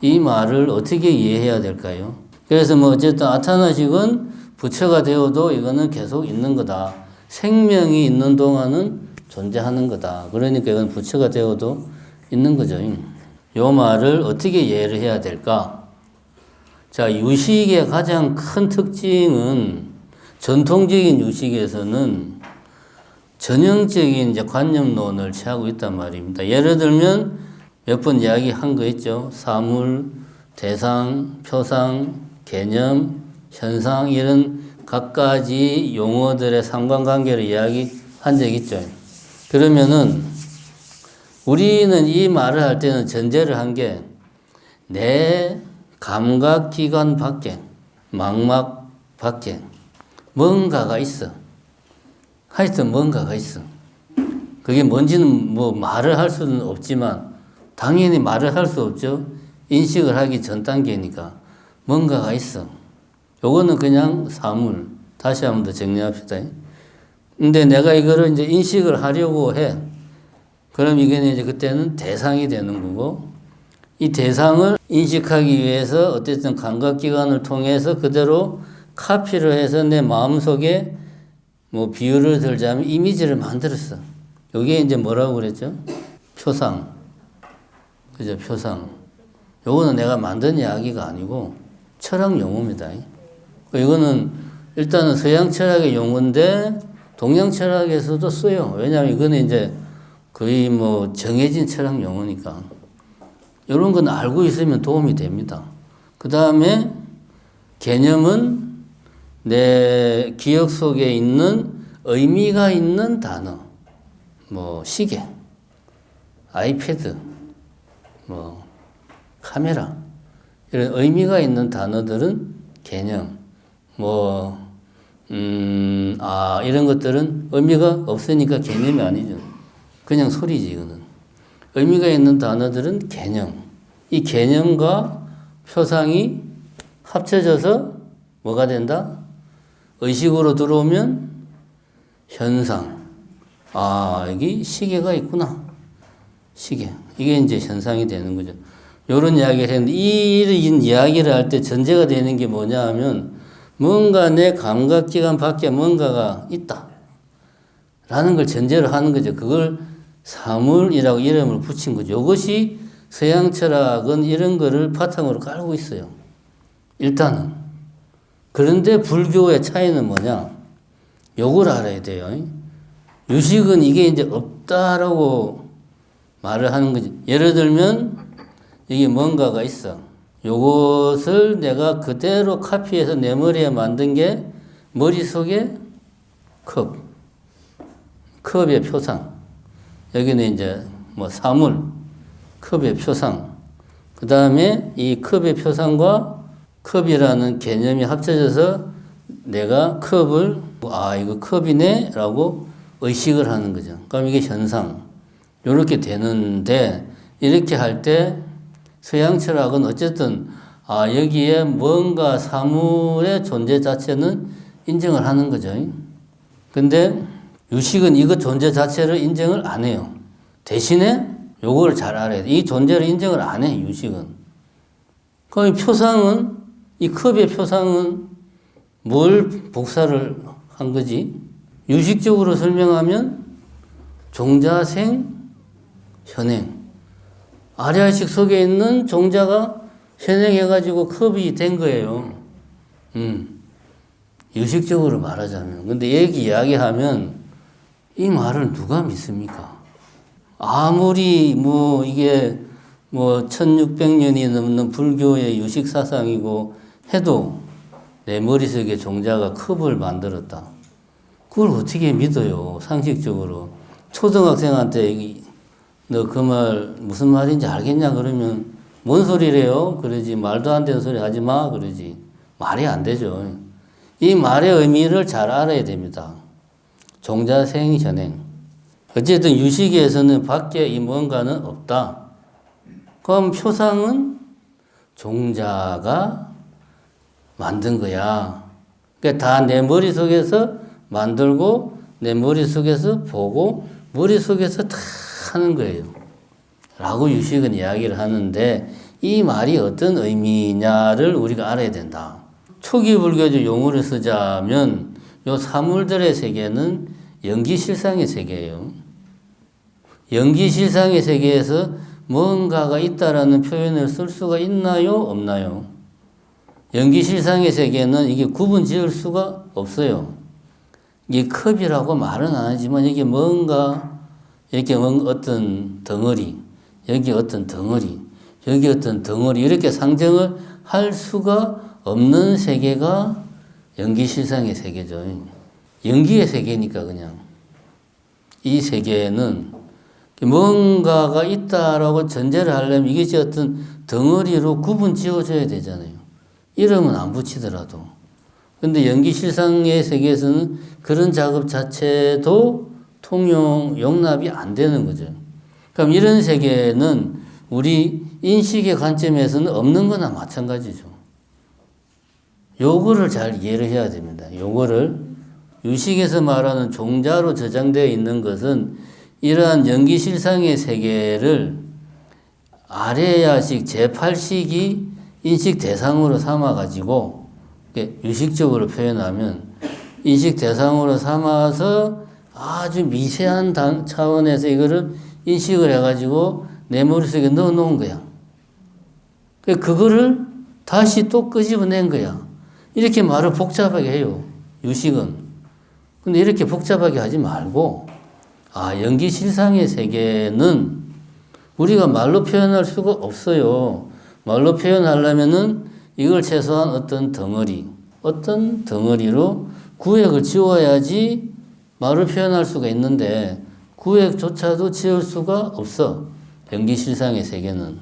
이 말을 어떻게 이해해야 될까요? 그래서 뭐 어쨌든 아타나식은 부처가 되어도 이거는 계속 있는 거다. 생명이 있는 동안은 존재하는 거다. 그러니까 이건 부처가 되어도 있는 거죠. 요 말을 어떻게 이해를 해야 될까? 자, 유식의 가장 큰 특징은 전통적인 유식에서는 전형적인 이제 관념론을 취하고 있단 말입니다. 예를 들면 몇 번 이야기한 거 있죠. 사물, 대상, 표상, 개념, 현상 이런 각가지 용어들의 상관관계를 이야기한 적 있죠. 그러면은 우리는 이 말을 할 때는 전제를 한 게 내 감각기관 밖에, 망막 밖에 뭔가가 있어. 하여튼 뭔가가 있어. 그게 뭔지는 뭐 말을 할 수는 없지만 당연히 말을 할 수 없죠. 인식을 하기 전 단계니까 뭔가가 있어. 요거는 그냥 사물. 다시 한번 더 정리합시다. 근데 내가 이거를 이제 인식을 하려고 해. 그럼 이게 이제 그때는 대상이 되는 거고, 이 대상을 인식하기 위해서 어쨌든 감각기관을 통해서 그대로 카피를 해서 내 마음속에 뭐 비유를 들자면 이미지를 만들었어. 요게 이제 뭐라고 그랬죠? 표상. 그죠? 표상. 요거는 내가 만든 이야기가 아니고 철학 용어입니다. 이거는 일단은 서양 철학의 용어인데 동양 철학에서도 써요. 왜냐하면 이거는 이제 거의 뭐 정해진 철학 용어니까. 이런 건 알고 있으면 도움이 됩니다. 그 다음에 개념은 내 기억 속에 있는 의미가 있는 단어. 뭐 시계, 아이패드, 뭐 카메라 이런 의미가 있는 단어들은 개념. 뭐 이런 것들은 의미가 없으니까 개념이 아니죠. 그냥 소리지 이거는. 의미가 있는 단어들은 개념. 이 개념과 표상이 합쳐져서 뭐가 된다? 의식으로 들어오면 현상. 여기 시계가 있구나. 시계. 이게 이제 현상이 되는 거죠. 요런 이야기를 했는데, 이런 이야기를 할 때 전제가 되는 게 뭐냐 하면, 뭔가 내 감각기관 밖에 뭔가가 있다. 라는 걸 전제로 하는 거죠. 그걸 사물이라고 이름을 붙인 거죠. 이것이 서양 철학은 이런 거를 바탕으로 깔고 있어요. 일단은. 그런데 불교의 차이는 뭐냐? 요걸 알아야 돼요. 유식은 이게 이제 없다라고 말을 하는 거지. 예를 들면, 이게 뭔가가 있어. 요것을 내가 그대로 카피해서 내 머리에 만든 게 머릿속에 컵. 컵의 표상. 여기는 이제 뭐 사물. 컵의 표상. 그 다음에 이 컵의 표상과 컵이라는 개념이 합쳐져서 내가 컵을, 이거 컵이네? 라고 의식을 하는 거죠. 그럼 이게 현상. 요렇게 되는데, 이렇게 할 때 서양 철학은 어쨌든 여기에 뭔가 사물의 존재 자체는 인정을 하는 거죠. 근데 유식은 이거 존재 자체를 인정을 안 해요. 대신에 요걸 잘 알아야 돼. 이 존재를 인정을 안 해, 유식은. 그럼 표상은, 이 컵의 표상은 뭘 복사를 한 거지? 유식적으로 설명하면 종자생, 현행. 아리아식 속에 있는 종자가 현행해가지고 컵이 된 거예요. 유식적으로 말하자면. 근데 이야기하면 이 말을 누가 믿습니까? 아무리 이게 1600년이 넘는 불교의 유식 사상이고 해도 내 머릿속에 종자가 컵을 만들었다. 그걸 어떻게 믿어요? 상식적으로. 초등학생한테 너 그 말 무슨 말인지 알겠냐 그러면 뭔 소리래요? 그러지. 말도 안 되는 소리 하지 마. 그러지. 말이 안 되죠. 이 말의 의미를 잘 알아야 됩니다. 종자생 현행. 어쨌든 유식에서는 밖에 이 뭔가는 없다. 그럼 표상은 종자가 만든 거야. 그러니까 다 내 머릿속에서 만들고 내 머릿속에서 보고 머릿속에서 다 하는 거예요. 라고 유식은 이야기를 하는데 이 말이 어떤 의미냐를 우리가 알아야 된다. 초기 불교적 용어를 쓰자면 요 사물들의 세계는 연기실상의 세계예요. 연기실상의 세계에서 뭔가가 있다라는 표현을 쓸 수가 있나요? 없나요? 연기실상의 세계는 이게 구분 지을 수가 없어요. 이게 컵이라고 말은 안 하지만 이게 뭔가 이렇게 어떤 덩어리, 여기 어떤 덩어리, 여기 어떤 덩어리 이렇게 상정을 할 수가 없는 세계가 연기실상의 세계죠. 연기의 세계니까 그냥 이 세계는 뭔가가 있다라고 전제를 하려면 이것이 어떤 덩어리로 구분 지어줘야 되잖아요. 이름은 안 붙이더라도. 근데 연기실상의 세계에서는 그런 작업 자체도 통용, 용납이 안 되는 거죠. 그럼 이런 세계는 우리 인식의 관점에서는 없는 거나 마찬가지죠. 요거를 잘 이해를 해야 됩니다. 요거를 유식에서 말하는 종자로 저장되어 있는 것은 이러한 연기실상의 세계를 아레야식 제8식이 인식 대상으로 삼아가지고 유식적으로 표현하면 인식 대상으로 삼아서 아주 미세한 차원에서 이거를 인식을 해가지고 내 머릿속에 넣어놓은 거야. 그거를 다시 또 끄집어낸 거야. 이렇게 말을 복잡하게 해요. 유식은. 근데 이렇게 복잡하게 하지 말고 연기실상의 세계는 우리가 말로 표현할 수가 없어요. 말로 표현하려면은 이걸 최소한 어떤 덩어리로 구획을 지워야지 말을 표현할 수가 있는데 구획조차도 지을 수가 없어. 연기실상의 세계는.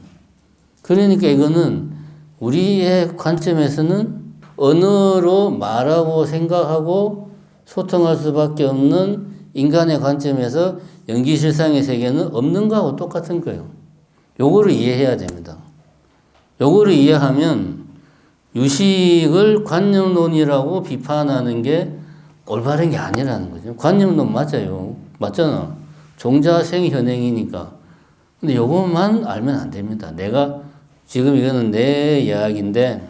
그러니까 이거는 우리의 관점에서는 언어로 말하고 생각하고 소통할 수밖에 없는 인간의 관점에서 연기실상의 세계는 없는 거하고 똑같은 거예요. 요거를 이해해야 됩니다. 요거를 이해하면 유식을 관념론이라고 비판하는 게 올바른 게 아니라는 거죠. 관념론 맞아요. 맞잖아. 종자생 현행이니까. 근데 요것만 알면 안 됩니다. 내가 지금 이거는 내 이야기인데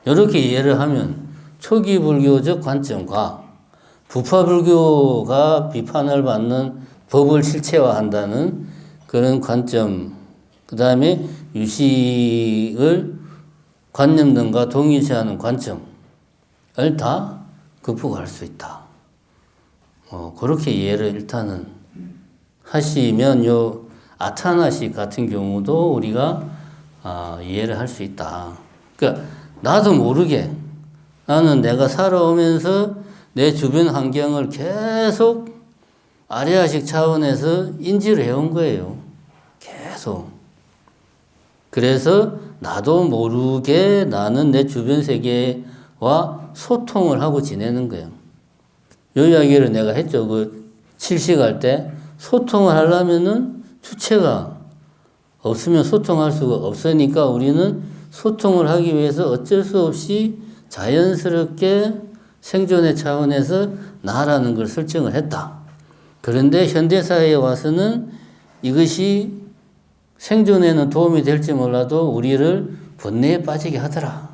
이렇게 이해를 하면 초기 불교적 관점과 부파 불교가 비판을 받는 법을 실체화한다는 그런 관점, 그 다음에 유식을 관념론과 동일시하는 관점을 다 극복할 수 있다. 그렇게 이해를 일단은 하시면 요 아타나식 같은 경우도 우리가 이해를 할 수 있다. 그러니까 나도 모르게 나는 내가 살아오면서 내 주변 환경을 계속 아레아식 차원에서 인지를 해온 거예요. 계속. 그래서 나도 모르게 나는 내 주변 세계와 소통을 하고 지내는 거예요. 이 이야기를 내가 했죠. 그 칠식할 때 소통을 하려면은 주체가 없으면 소통할 수가 없으니까 우리는 소통을 하기 위해서 어쩔 수 없이 자연스럽게 생존의 차원에서 나라는 걸 설정을 했다. 그런데 현대사회에 와서는 이것이 생존에는 도움이 될지 몰라도 우리를 번뇌에 빠지게 하더라.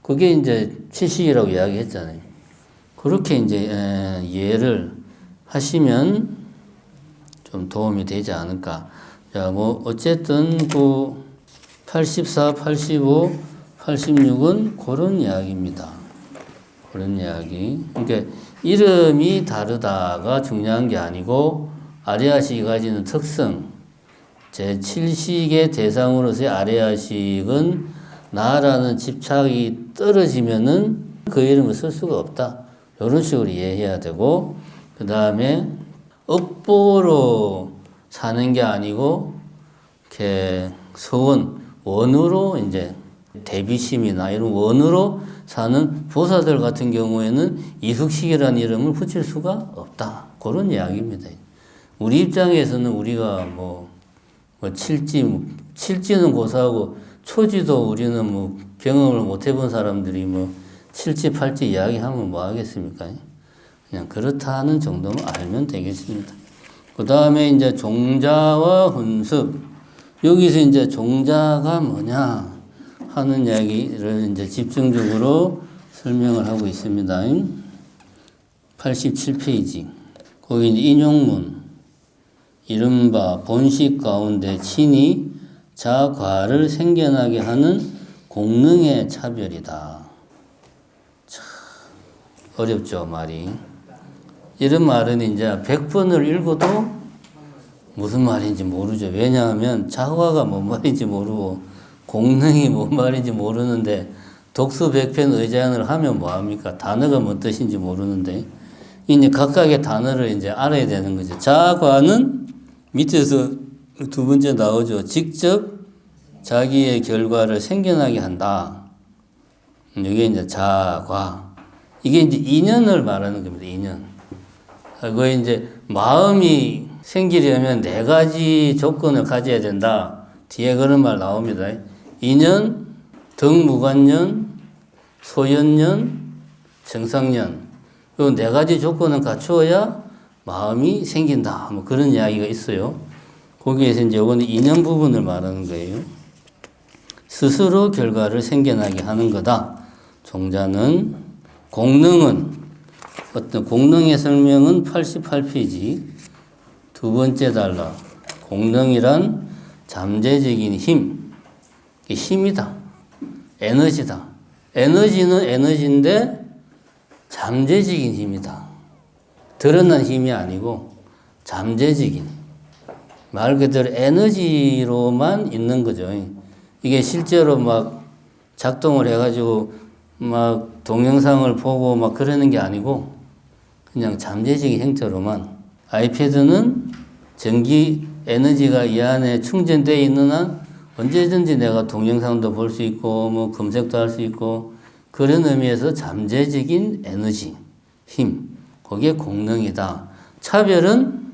그게 이제 칠식이라고 이야기했잖아요. 그렇게 이제 이해를 하시면 좀 도움이 되지 않을까. 자, 어쨌든 84, 85, 86은 그런 이야기입니다. 그런 이야기. 그러니까 이름이 다르다가 중요한 게 아니고 아레아식이 가지는 특성, 제7식의 대상으로서의 아레아식은 나라는 집착이 떨어지면은 그 이름을 쓸 수가 없다. 이런 식으로 이해해야 되고, 그 다음에 업보로 사는 게 아니고, 이렇게 서원, 원으로 이제 대비심이나 이런 원으로 사는 보사들 같은 경우에는 이숙식이라는 이름을 붙일 수가 없다. 그런 이야기입니다. 우리 입장에서는 우리가 칠지는 고사하고 초지도 우리는 경험을 못 해본 사람들이 칠지 팔지 이야기하면 뭐 하겠습니까? 그냥 그렇다는 정도만 알면 되겠습니다. 그 다음에 이제 종자와 혼습. 여기서 이제 종자가 뭐냐 하는 이야기를 이제 집중적으로 설명을 하고 있습니다. 87페이지. 거기 이제 인용문. 이른바 본식 가운데 친히 자과를 생겨나게 하는 공능의 차별이다. 참 어렵죠, 말이. 이런 말은 이제 100번을 읽어도 무슨 말인지 모르죠. 왜냐하면 자과가 뭔 말인지 모르고 공능이 뭔 말인지 모르는데 독수 100편 의장을 하면 뭐합니까? 단어가 뭔 뜻인지 모르는데 이제 각각의 단어를 이제 알아야 되는 거죠. 자과는 밑에서 두 번째 나오죠. 직접 자기의 결과를 생겨나게 한다. 이게 이제 자과. 이게 이제 인연을 말하는 겁니다. 인연. 그거 이제 마음이 생기려면 네 가지 조건을 가져야 된다. 뒤에 그런 말 나옵니다. 인연, 덕무관년, 소연년, 정상년. 이 네 가지 조건을 갖추어야 마음이 생긴다. 그런 이야기가 있어요. 거기에서 이제 이거는 인연 부분을 말하는 거예요. 스스로 결과를 생겨나게 하는 거다. 종자는 공능은 어떤 공능의 설명은 88페이지 두 번째 달라. 공능이란 잠재적인 힘, 힘이다. 에너지다. 에너지는 에너지인데 잠재적인 힘이다. 드러난 힘이 아니고 잠재적인. 말 그대로 에너지로만 있는 거죠. 이게 실제로 막 작동을 해가지고 막 동영상을 보고 막 그러는 게 아니고 그냥 잠재적인 형태로만. 아이패드는 전기 에너지가 이 안에 충전되어 있는 한 언제든지 내가 동영상도 볼 수 있고 검색도 할 수 있고 그런 의미에서 잠재적인 에너지, 힘, 그게 공능이다. 차별은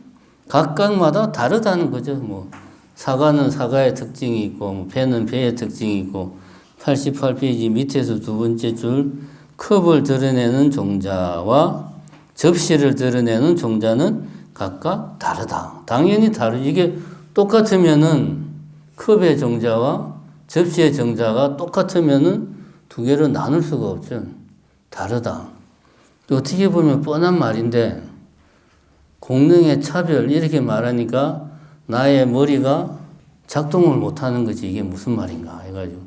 각각마다 다르다는 거죠. 사과는 사과의 특징이 있고 배는 배의 특징이 있고 88페이지 밑에서 두 번째 줄 컵을 드러내는 종자와 접시를 드러내는 종자는 각각 다르다. 당연히 다르지. 이게 똑같으면은 컵의 종자와 접시의 종자가 똑같으면은 두 개로 나눌 수가 없죠. 다르다. 어떻게 보면 뻔한 말인데 공능의 차별 이렇게 말하니까 나의 머리가 작동을 못하는 거지. 이게 무슨 말인가 해가지고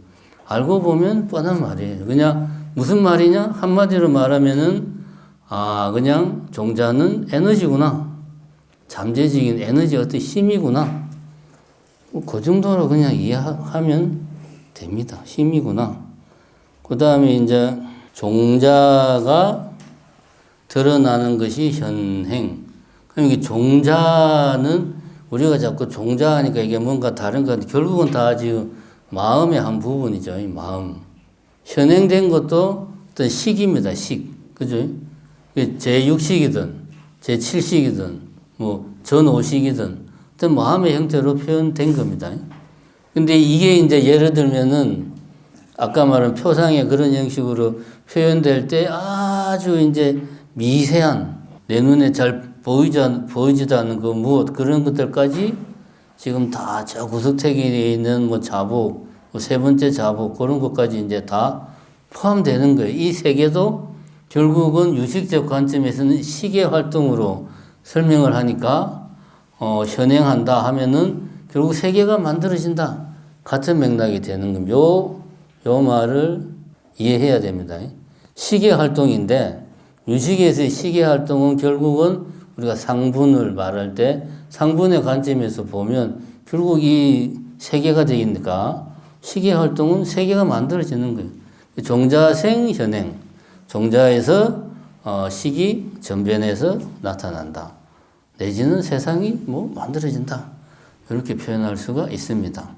알고 보면 뻔한 말이에요. 그냥 무슨 말이냐? 한마디로 말하면은 그냥 종자는 에너지구나. 잠재적인 에너지 어떤 힘이구나. 그 정도로 그냥 이해하면 됩니다. 힘이구나. 그 다음에 이제 종자가 드러나는 것이 현행. 그럼 이게 종자는 우리가 자꾸 종자하니까 이게 뭔가 다른 것 같은데 결국은 다 지금 마음의 한 부분이죠. 이 마음. 현행된 것도 어떤 식입니다. 식. 그죠? 제6식이든 제7식이든 전5식이든 어떤 마음의 형태로 표현된 겁니다. 근데 이게 이제 예를 들면은 아까 말한 표상의 그런 형식으로 표현될 때 아주 이제 미세한 내 눈에 잘 보이지도 않는 그 무엇 그런 것들까지 지금 다 저 구석택에 있는 자복, 세 번째 자복 그런 것까지 이제 다 포함되는 거예요. 이 세계도 결국은 유식적 관점에서는 시계 활동으로 설명을 하니까 현행한다 하면은 결국 세계가 만들어진다. 같은 맥락이 되는 겁니다. 요 말을 이해해야 됩니다. 시계 활동인데 유식에서의 시계 활동은 결국은 우리가 상분을 말할 때 상분의 관점에서 보면 결국 이 세계가 되니까 시계 활동은 세계가 만들어지는 거예요. 종자생 현행. 종자에서 식이 전변해서 나타난다. 내지는 세상이 만들어진다. 이렇게 표현할 수가 있습니다.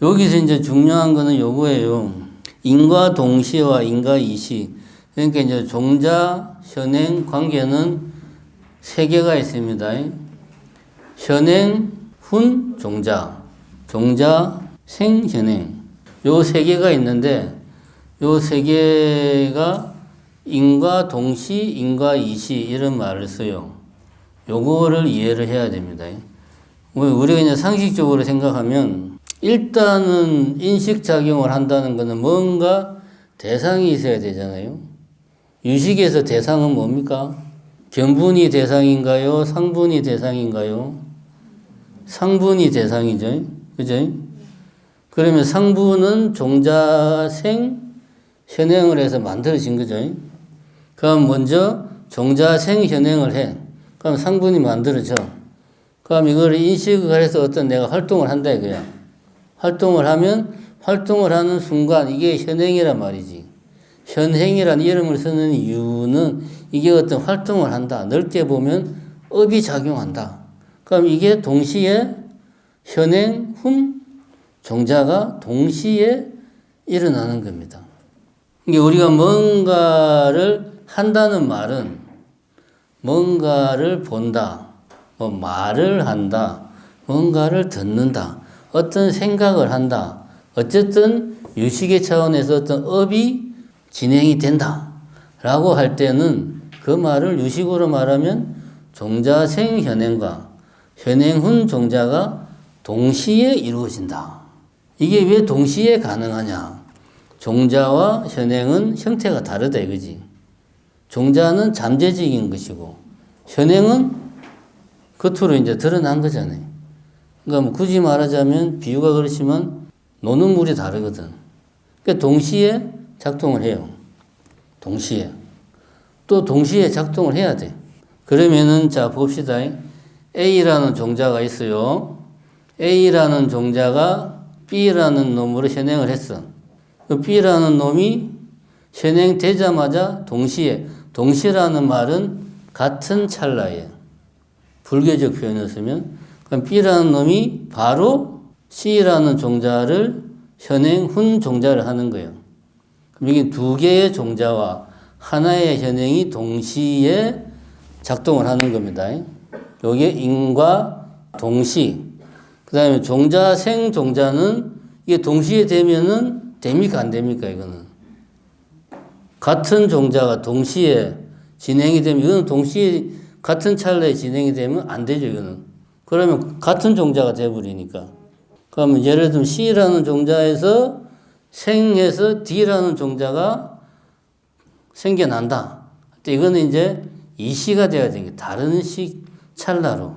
여기서 이제 중요한 거는 요거예요. 인과 동시와 인과 이시. 그러니까 이제 종자, 현행, 관계는 세 개가 있습니다. 현행, 훈, 종자. 종자, 생, 현행. 요 세 개가 있는데 요 세 개가 인과 동시, 인과 이시 이런 말을 써요. 요거를 이해를 해야 됩니다. 우리가 그냥 상식적으로 생각하면 일단은 인식작용을 한다는 것은 뭔가 대상이 있어야 되잖아요. 유식에서 대상은 뭡니까? 견분이 대상인가요? 상분이 대상인가요? 상분이 대상이죠. 그죠? 그러면 상분은 종자생, 현행을 해서 만들어진 거죠. 그럼 먼저 종자생, 현행을 해. 그럼 상분이 만들어져. 그럼 이걸 인식을 해서 어떤 내가 활동을 한다 이거야. 활동을 하면 활동을 하는 순간 이게 현행이란 말이지. 현행이라는 이름을 쓰는 이유는 이게 어떤 활동을 한다. 넓게 보면 업이 작용한다. 그럼 이게 동시에 현행, 훈, 종자가 동시에 일어나는 겁니다. 이게 우리가 뭔가를 한다는 말은 뭔가를 본다, 뭐 말을 한다, 뭔가를 듣는다, 어떤 생각을 한다. 어쨌든 유식의 차원에서 어떤 업이 진행이 된다 라고 할 때는 그 말을 유식으로 말하면 종자생 현행과 현행훈 종자가 동시에 이루어진다. 이게 왜 동시에 가능하냐? 종자와 현행은 형태가 다르다 이거지. 종자는 잠재적인 것이고 현행은 겉으로 이제 드러난 거잖아요. 그러니까 뭐 굳이 말하자면 비유가 그렇지만 노는 물이 다르거든. 그러니까 동시에 작동을 해요. 동시에. 또 동시에 작동을 해야 돼. 그러면은 자 봅시다. A라는 종자가 있어요. A라는 종자가 B라는 놈으로 현행을 했어. 그 B라는 놈이 현행되자마자 동시라는 말은 같은 찰나에 불교적 표현을 쓰면 그럼 B라는 놈이 바로 C라는 종자를 현행 훈 종자를 하는 거예요. 그럼 이게 두 개의 종자와 하나의 현행이 동시에 작동을 하는 겁니다. 요게 인과 동시. 그 다음에 종자, 생, 종자는 이게 동시에 되면은 됩니까? 안 됩니까? 이거는. 같은 종자가 동시에 진행이 되면 이거는 동시에 같은 찰나에 진행이 되면 안 되죠. 이거는. 그러면 같은 종자가 돼버리니까. 그러면 예를 들면 C라는 종자에서 생해서 D라는 종자가 생겨난다. 이거는 이제 이시가 돼야 되는 게 다른 시 찰나로.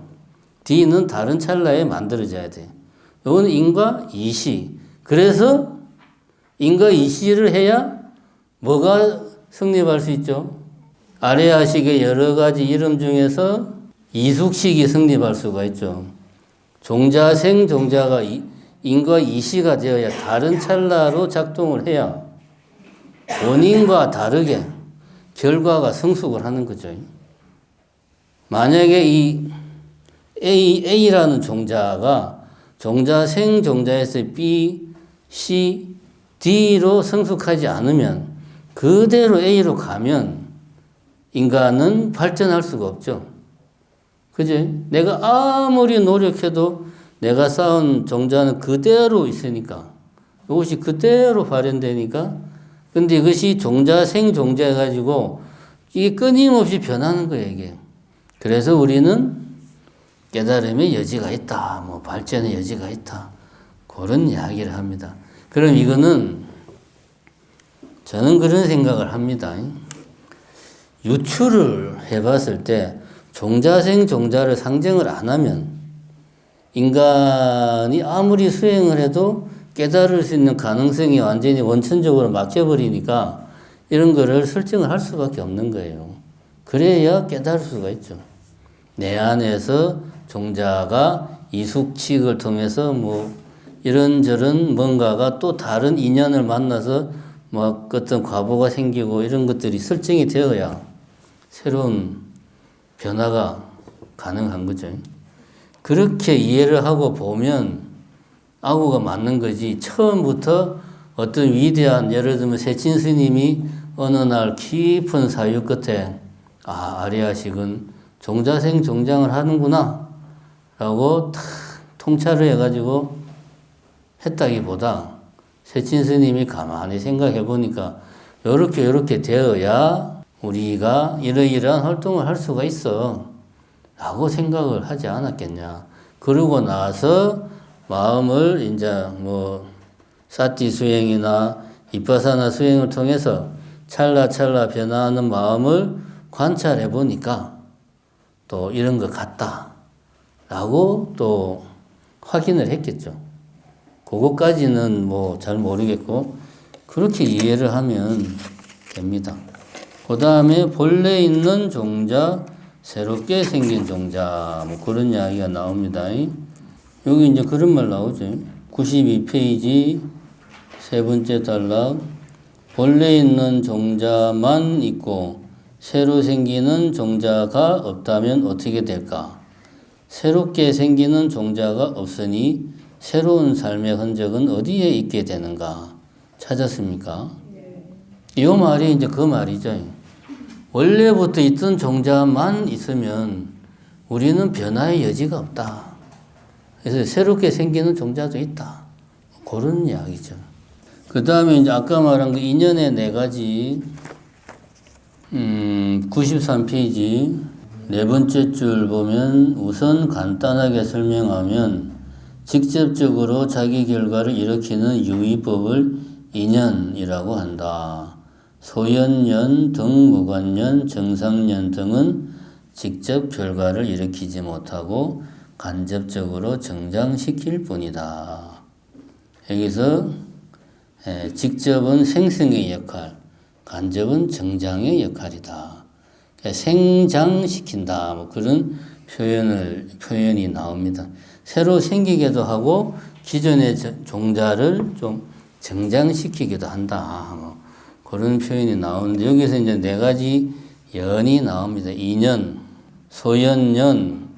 D는 다른 찰나에 만들어져야 돼. 이거는 인과 이시. 그래서 인과 이시를 해야 뭐가 성립할 수 있죠? 아레아식의 여러 가지 이름 중에서 이숙식이 성립할 수가 있죠. 종자, 생, 종자가 인과 이시가 되어야 다른 찰나로 작동을 해야 원인과 다르게 결과가 성숙을 하는 거죠. 만약에 이 A라는 종자가 종자, 생, 종자에서 B, C, D로 성숙하지 않으면 그대로 A로 가면 인간은 발전할 수가 없죠. 그지? 내가 아무리 노력해도 내가 쌓은 종자는 그대로 있으니까 이것이 그대로 발현되니까 근데 이것이 종자, 생종자 해가지고 이게 끊임없이 변하는 거예요, 이게. 그래서 우리는 깨달음의 여지가 있다, 뭐 발전의 여지가 있다. 그런 이야기를 합니다. 그럼 이거는 저는 그런 생각을 합니다. 유추를 해봤을 때 종자생 종자를 상정을 안 하면 인간이 아무리 수행을 해도 깨달을 수 있는 가능성이 완전히 원천적으로 막혀버리니까 이런 거를 설정을 할 수밖에 없는 거예요. 그래야 깨달을 수가 있죠. 내 안에서 종자가 이숙칙을 통해서 뭐 이런저런 뭔가가 또 다른 인연을 만나서 뭐 어떤 과보가 생기고 이런 것들이 설정이 되어야 새로운 변화가 가능한 거죠. 그렇게 이해를 하고 보면 아구가 맞는 거지. 처음부터 어떤 위대한, 예를 들면 세친 스님이 어느 날 깊은 사유 끝에 아리아식은 종자생 종장을 하는구나 라고 탁 통찰을 해가지고 했다기보다 세친 스님이 가만히 생각해 보니까 요렇게 되어야 우리가 이러이러한 활동을 할 수가 있어 라고 생각을 하지 않았겠냐. 그러고 나서 마음을 이제 사티 수행이나 이파사나 수행을 통해서 찰나찰나 변화하는 마음을 관찰해 보니까 또 이런 것 같다라고 또 확인을 했겠죠. 그것까지는 잘 모르겠고 그렇게 이해를 하면 됩니다. 그 다음에 본래 있는 종자, 새롭게 생긴 종자 그런 이야기가 나옵니다. 여기 이제 그런 말 나오죠. 92페이지 세 번째 단락. 본래 있는 종자만 있고 새로 생기는 종자가 없다면 어떻게 될까? 새롭게 생기는 종자가 없으니 새로운 삶의 흔적은 어디에 있게 되는가? 찾았습니까? 이 말이 이제 그 말이죠. 원래부터 있던 종자만 있으면 우리는 변화의 여지가 없다. 그래서 새롭게 생기는 종자도 있다. 그런 이야기죠. 그 다음에 이제 아까 말한 그 인연의 네 가지, 93페이지 네 번째 줄 보면 우선 간단하게 설명하면 직접적으로 자기 결과를 일으키는 유의법을 인연이라고 한다. 소연연, 등무관연, 정상연 등은 직접 결과를 일으키지 못하고 간접적으로 정장시킬 뿐이다. 여기서 직접은 생성의 역할, 간접은 정장의 역할이다. 생장시킨다. 그런 표현이 나옵니다. 새로 생기기도 하고 기존의 종자를 좀 정장시키기도 한다. 그런 표현이 나오는데 여기서 이제 네 가지 연이 나옵니다. 인연, 소연연,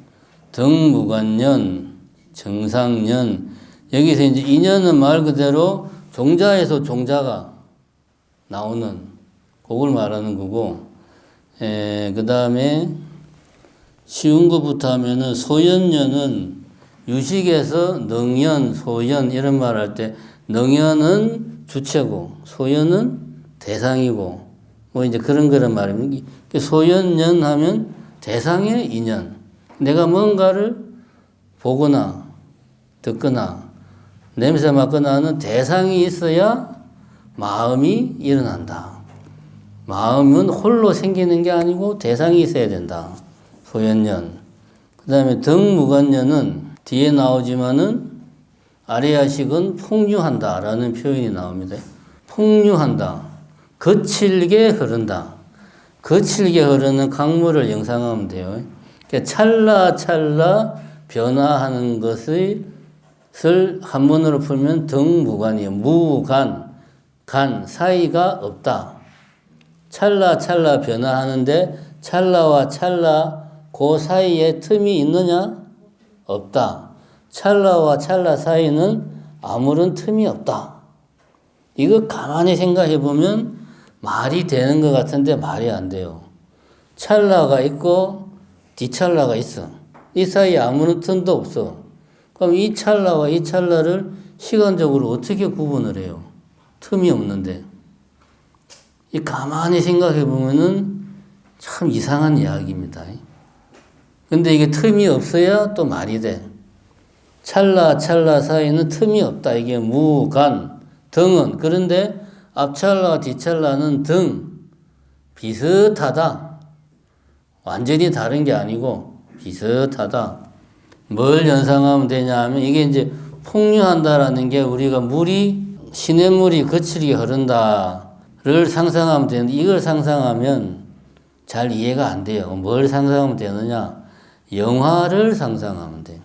등무관연, 정상연. 여기서 이제 인연은 말 그대로 종자에서 종자가 나오는 그걸 말하는 거고, 그 다음에 쉬운 것부터 하면은 소연연은 유식에서 능연, 소연 이런 말 할 때 능연은 주체고 소연은 대상이고 이제 그런 말입니다. 소연연 하면 대상의 인연. 내가 뭔가를 보거나 듣거나 냄새 맡거나 하는 대상이 있어야 마음이 일어난다. 마음은 홀로 생기는 게 아니고 대상이 있어야 된다. 소연연. 그 다음에 등무관연은 뒤에 나오지만은 아리아식은 풍류한다 라는 표현이 나옵니다. 풍류한다. 거칠게 흐른다. 거칠게 흐르는 강물을 영상하면 돼요. 그러니까 찰나찰나 변화하는 것을 한문으로 풀면 등무관이에요. 무간, 간 사이가 없다. 찰나찰나 변화하는데 찰나와 찰나 그 사이에 틈이 있느냐? 없다. 찰나와 찰나 사이는 아무런 틈이 없다. 이거 가만히 생각해 보면 말이 되는 것 같은데 말이 안 돼요. 찰나가 있고 뒤찰나가 있어. 이 사이에 아무런 틈도 없어. 그럼 이 찰나와 이 찰나를 시간적으로 어떻게 구분을 해요? 틈이 없는데. 이 가만히 생각해 보면은 참 이상한 이야기입니다. 근데 이게 틈이 없어야 또 말이 돼. 찰나 사이는 틈이 없다. 이게 무간, 등은. 그런데 앞찰나와 뒤찰나는 비슷하다. 완전히 다른 게 아니고 비슷하다. 뭘 연상하면 되냐 하면 이게 이제 풍류한다라는 게 우리가 시냇물이 거칠게 흐른다를 상상하면 되는데 이걸 상상하면 잘 이해가 안 돼요. 뭘 상상하면 되느냐? 영화를 상상하면 돼.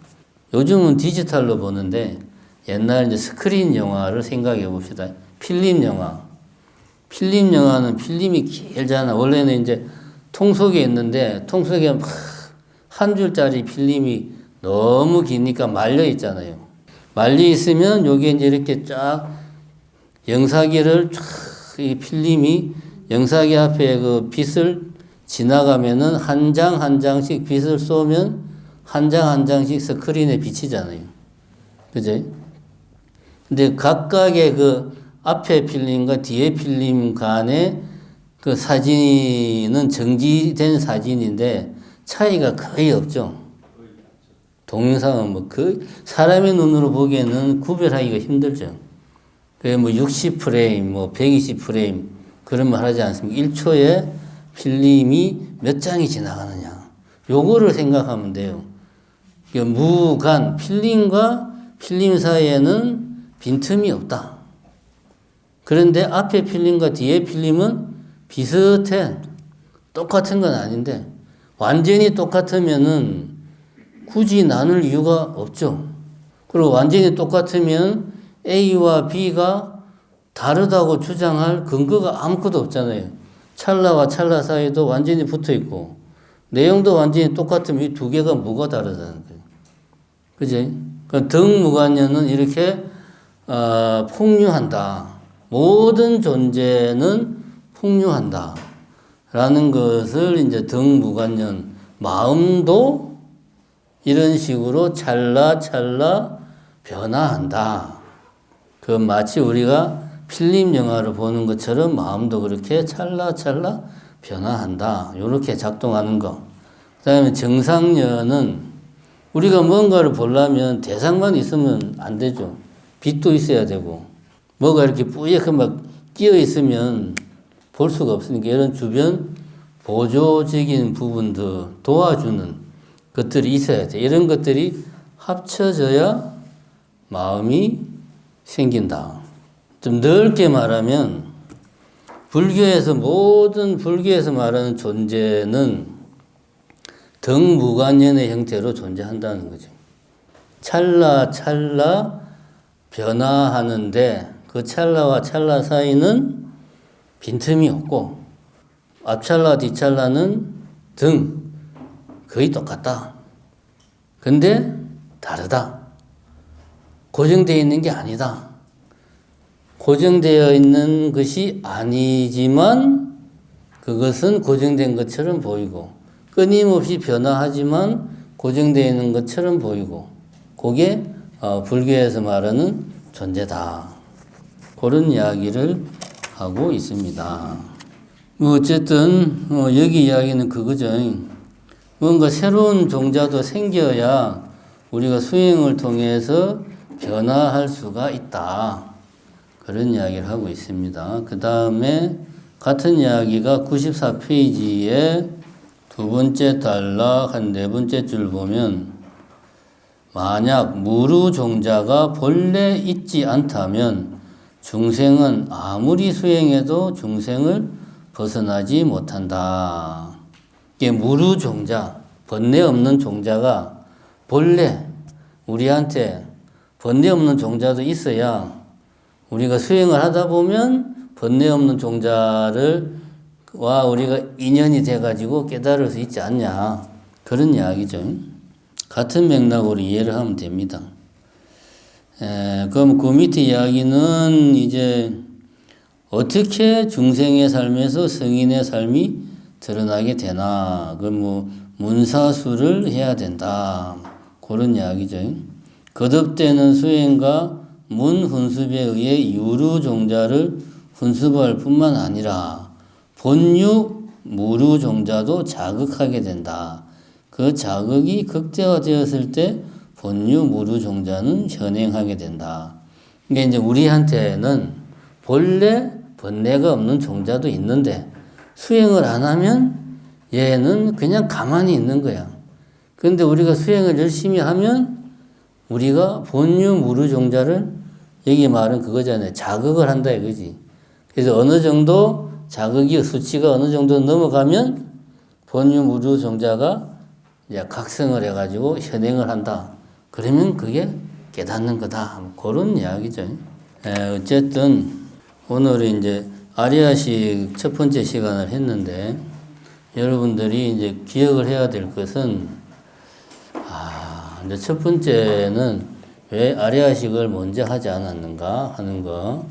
요즘은 디지털로 보는데 옛날 이제 스크린 영화를 생각해 봅시다. 필름 영화. 필름 영화는 필름이 길잖아. 원래는 이제 통속에 있는데 통속에 한 줄짜리 필름이 너무 기니까 말려 있잖아요. 말리 있으면 요게 이제 이렇게 쫙 영사기를 쫙 이 필름이 영사기 앞에 그 빛을 지나가면은 한 장 한 장씩 빛을 쏘면 한 장 한 장씩 스크린에 비치잖아요. 그죠? 근데 각각의 그 앞에 필름과 뒤에 필름 간의 그 사진은 정지된 사진인데 차이가 거의 없죠. 동영상은 뭐 그 사람의 눈으로 보기에는 구별하기가 힘들죠. 그게 뭐 60프레임, 뭐 120프레임 그런 말 하지 않습니까? 1초에 필름이 몇 장이 지나가느냐. 요거를 생각하면 돼요. 무간, 필름과 필름 사이에는 빈틈이 없다. 그런데 앞에 필름과 뒤에 필름은 비슷해. 똑같은 건 아닌데 완전히 똑같으면은 굳이 나눌 이유가 없죠. 그리고 완전히 똑같으면 A와 B가 다르다고 주장할 근거가 아무것도 없잖아요. 찰나와 찰나 사이도 완전히 붙어 있고 내용도 완전히 똑같으면 이 두 개가 뭐가 다르다는 거예요. 그지? 등무관념은 이렇게 폭류한다. 모든 존재는 폭류한다. 라는 것을 이제 등무관념, 마음도 이런 식으로 찰나 변화한다. 그 마치 우리가 필름 영화를 보는 것처럼 마음도 그렇게 찰나 변화한다. 이렇게 작동하는 거. 그 다음에 정상련은 우리가 뭔가를 보려면 대상만 있으면 안 되죠. 빛도 있어야 되고 뭐가 이렇게 뿌옇게 막 끼어 있으면 볼 수가 없으니까 이런 주변 보조적인 부분들 도와주는 것들이 있어야 돼. 이런 것들이 합쳐져야 마음이 생긴다. 좀 넓게 말하면 모든 불교에서 말하는 존재는 등무관연의 형태로 존재한다는 거죠. 찰나 변화하는데 그 찰나와 찰나 사이는 빈틈이 없고 앞찰나 뒤찰나는 등 거의 똑같다. 근데 다르다. 고정되어 있는 게 아니다. 고정되어 있는 것이 아니지만 그것은 고정된 것처럼 보이고 끊임없이 변화하지만 고정되어 있는 것처럼 보이고 그게 불교에서 말하는 존재다. 그런 이야기를 하고 있습니다. 어쨌든 여기 이야기는 그거죠. 뭔가 새로운 종자도 생겨야 우리가 수행을 통해서 변화할 수가 있다. 그런 이야기를 하고 있습니다. 그 다음에 같은 이야기가 94페이지에 두 번째 단락 한 네 번째 줄 보면 만약 무루종자가 본래 있지 않다면 중생은 아무리 수행해도 중생을 벗어나지 못한다. 이게 무루종자, 번뇌 없는 종자가 본래 우리한테 번뇌 없는 종자도 있어야 우리가 수행을 하다 보면 번뇌 없는 종자와 우리가 인연이 돼가지고 깨달을 수 있지 않냐. 그런 이야기죠. 같은 맥락으로 이해를 하면 됩니다. 그럼 그 밑에 이야기는 이제 어떻게 중생의 삶에서 성인의 삶이 드러나게 되나. 문사수를 해야 된다. 그런 이야기죠. 거듭되는 수행과 문훈습에 의해 유루종자를 훈습할 뿐만 아니라 본유 무루종자도 자극하게 된다. 그 자극이 극대화되었을 때 본유 무루종자는 현행하게 된다. 그러니까 이제 우리한테는 본래 번뇌가 없는 종자도 있는데 수행을 안 하면 얘는 그냥 가만히 있는 거야. 그런데 우리가 수행을 열심히 하면 우리가 본유 무루종자를 여기 말은 그거잖아요. 자극을 한다 이거지. 그래서 어느 정도 자극이 수치가 어느 정도 넘어가면 본유 무루종자가 이제 각성을 해가지고 현행을 한다. 그러면 그게 깨닫는 거다. 그런 이야기죠. 어쨌든 오늘은 이제 아리아식 첫 번째 시간을 했는데 여러분들이 이제 기억을 해야 될 것은 이제 첫 번째는 왜 아래아식을 먼저 하지 않았는가 하는 거.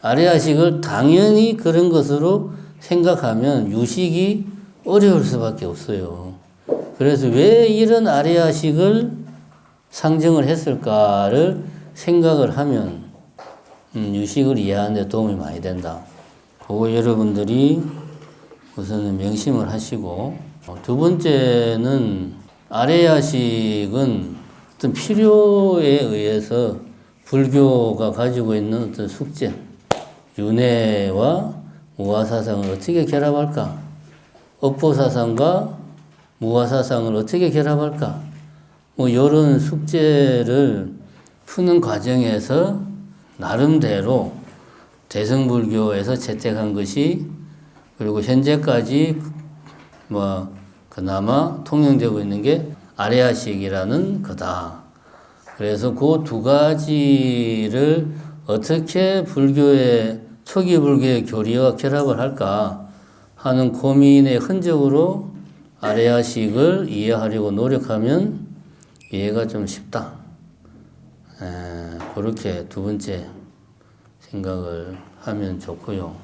아래아식을 당연히 그런 것으로 생각하면 유식이 어려울 수밖에 없어요. 그래서 왜 이런 아래아식을 상정을 했을까를 생각을 하면 유식을 이해하는 데 도움이 많이 된다. 그거 여러분들이 우선은 명심을 하시고, 두 번째는 아래야식은 어떤 필요에 의해서 불교가 가지고 있는 어떤 숙제, 윤회와 무화사상을 어떻게 결합할까? 업보사상과 무화사상을 어떻게 결합할까? 뭐 이런 숙제를 푸는 과정에서 나름대로 대승불교에서 채택한 것이, 그리고 현재까지 뭐 그나마 통용되고 있는 게 아래야식이라는 거다. 그래서 그 두 가지를 어떻게 불교의 초기 불교의 교리와 결합을 할까 하는 고민의 흔적으로 아래야식을 이해하려고 노력하면 이해가 좀 쉽다. 그렇게 두 번째 생각을 하면 좋고요.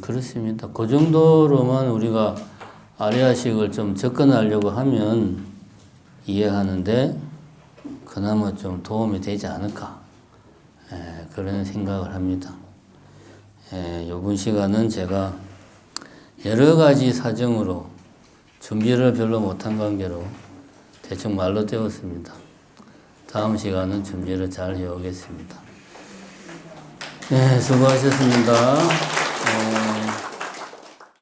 그렇습니다. 그 정도로만 우리가 아래야식을 좀 접근하려고 하면 이해하는데 그나마 좀 도움이 되지 않을까. 그런 생각을 합니다. 이번 시간은 제가 여러 가지 사정으로 준비를 별로 못한 관계로 대충 말로 때웠습니다. 다음 시간은 준비를 잘 해오겠습니다. 수고하셨습니다.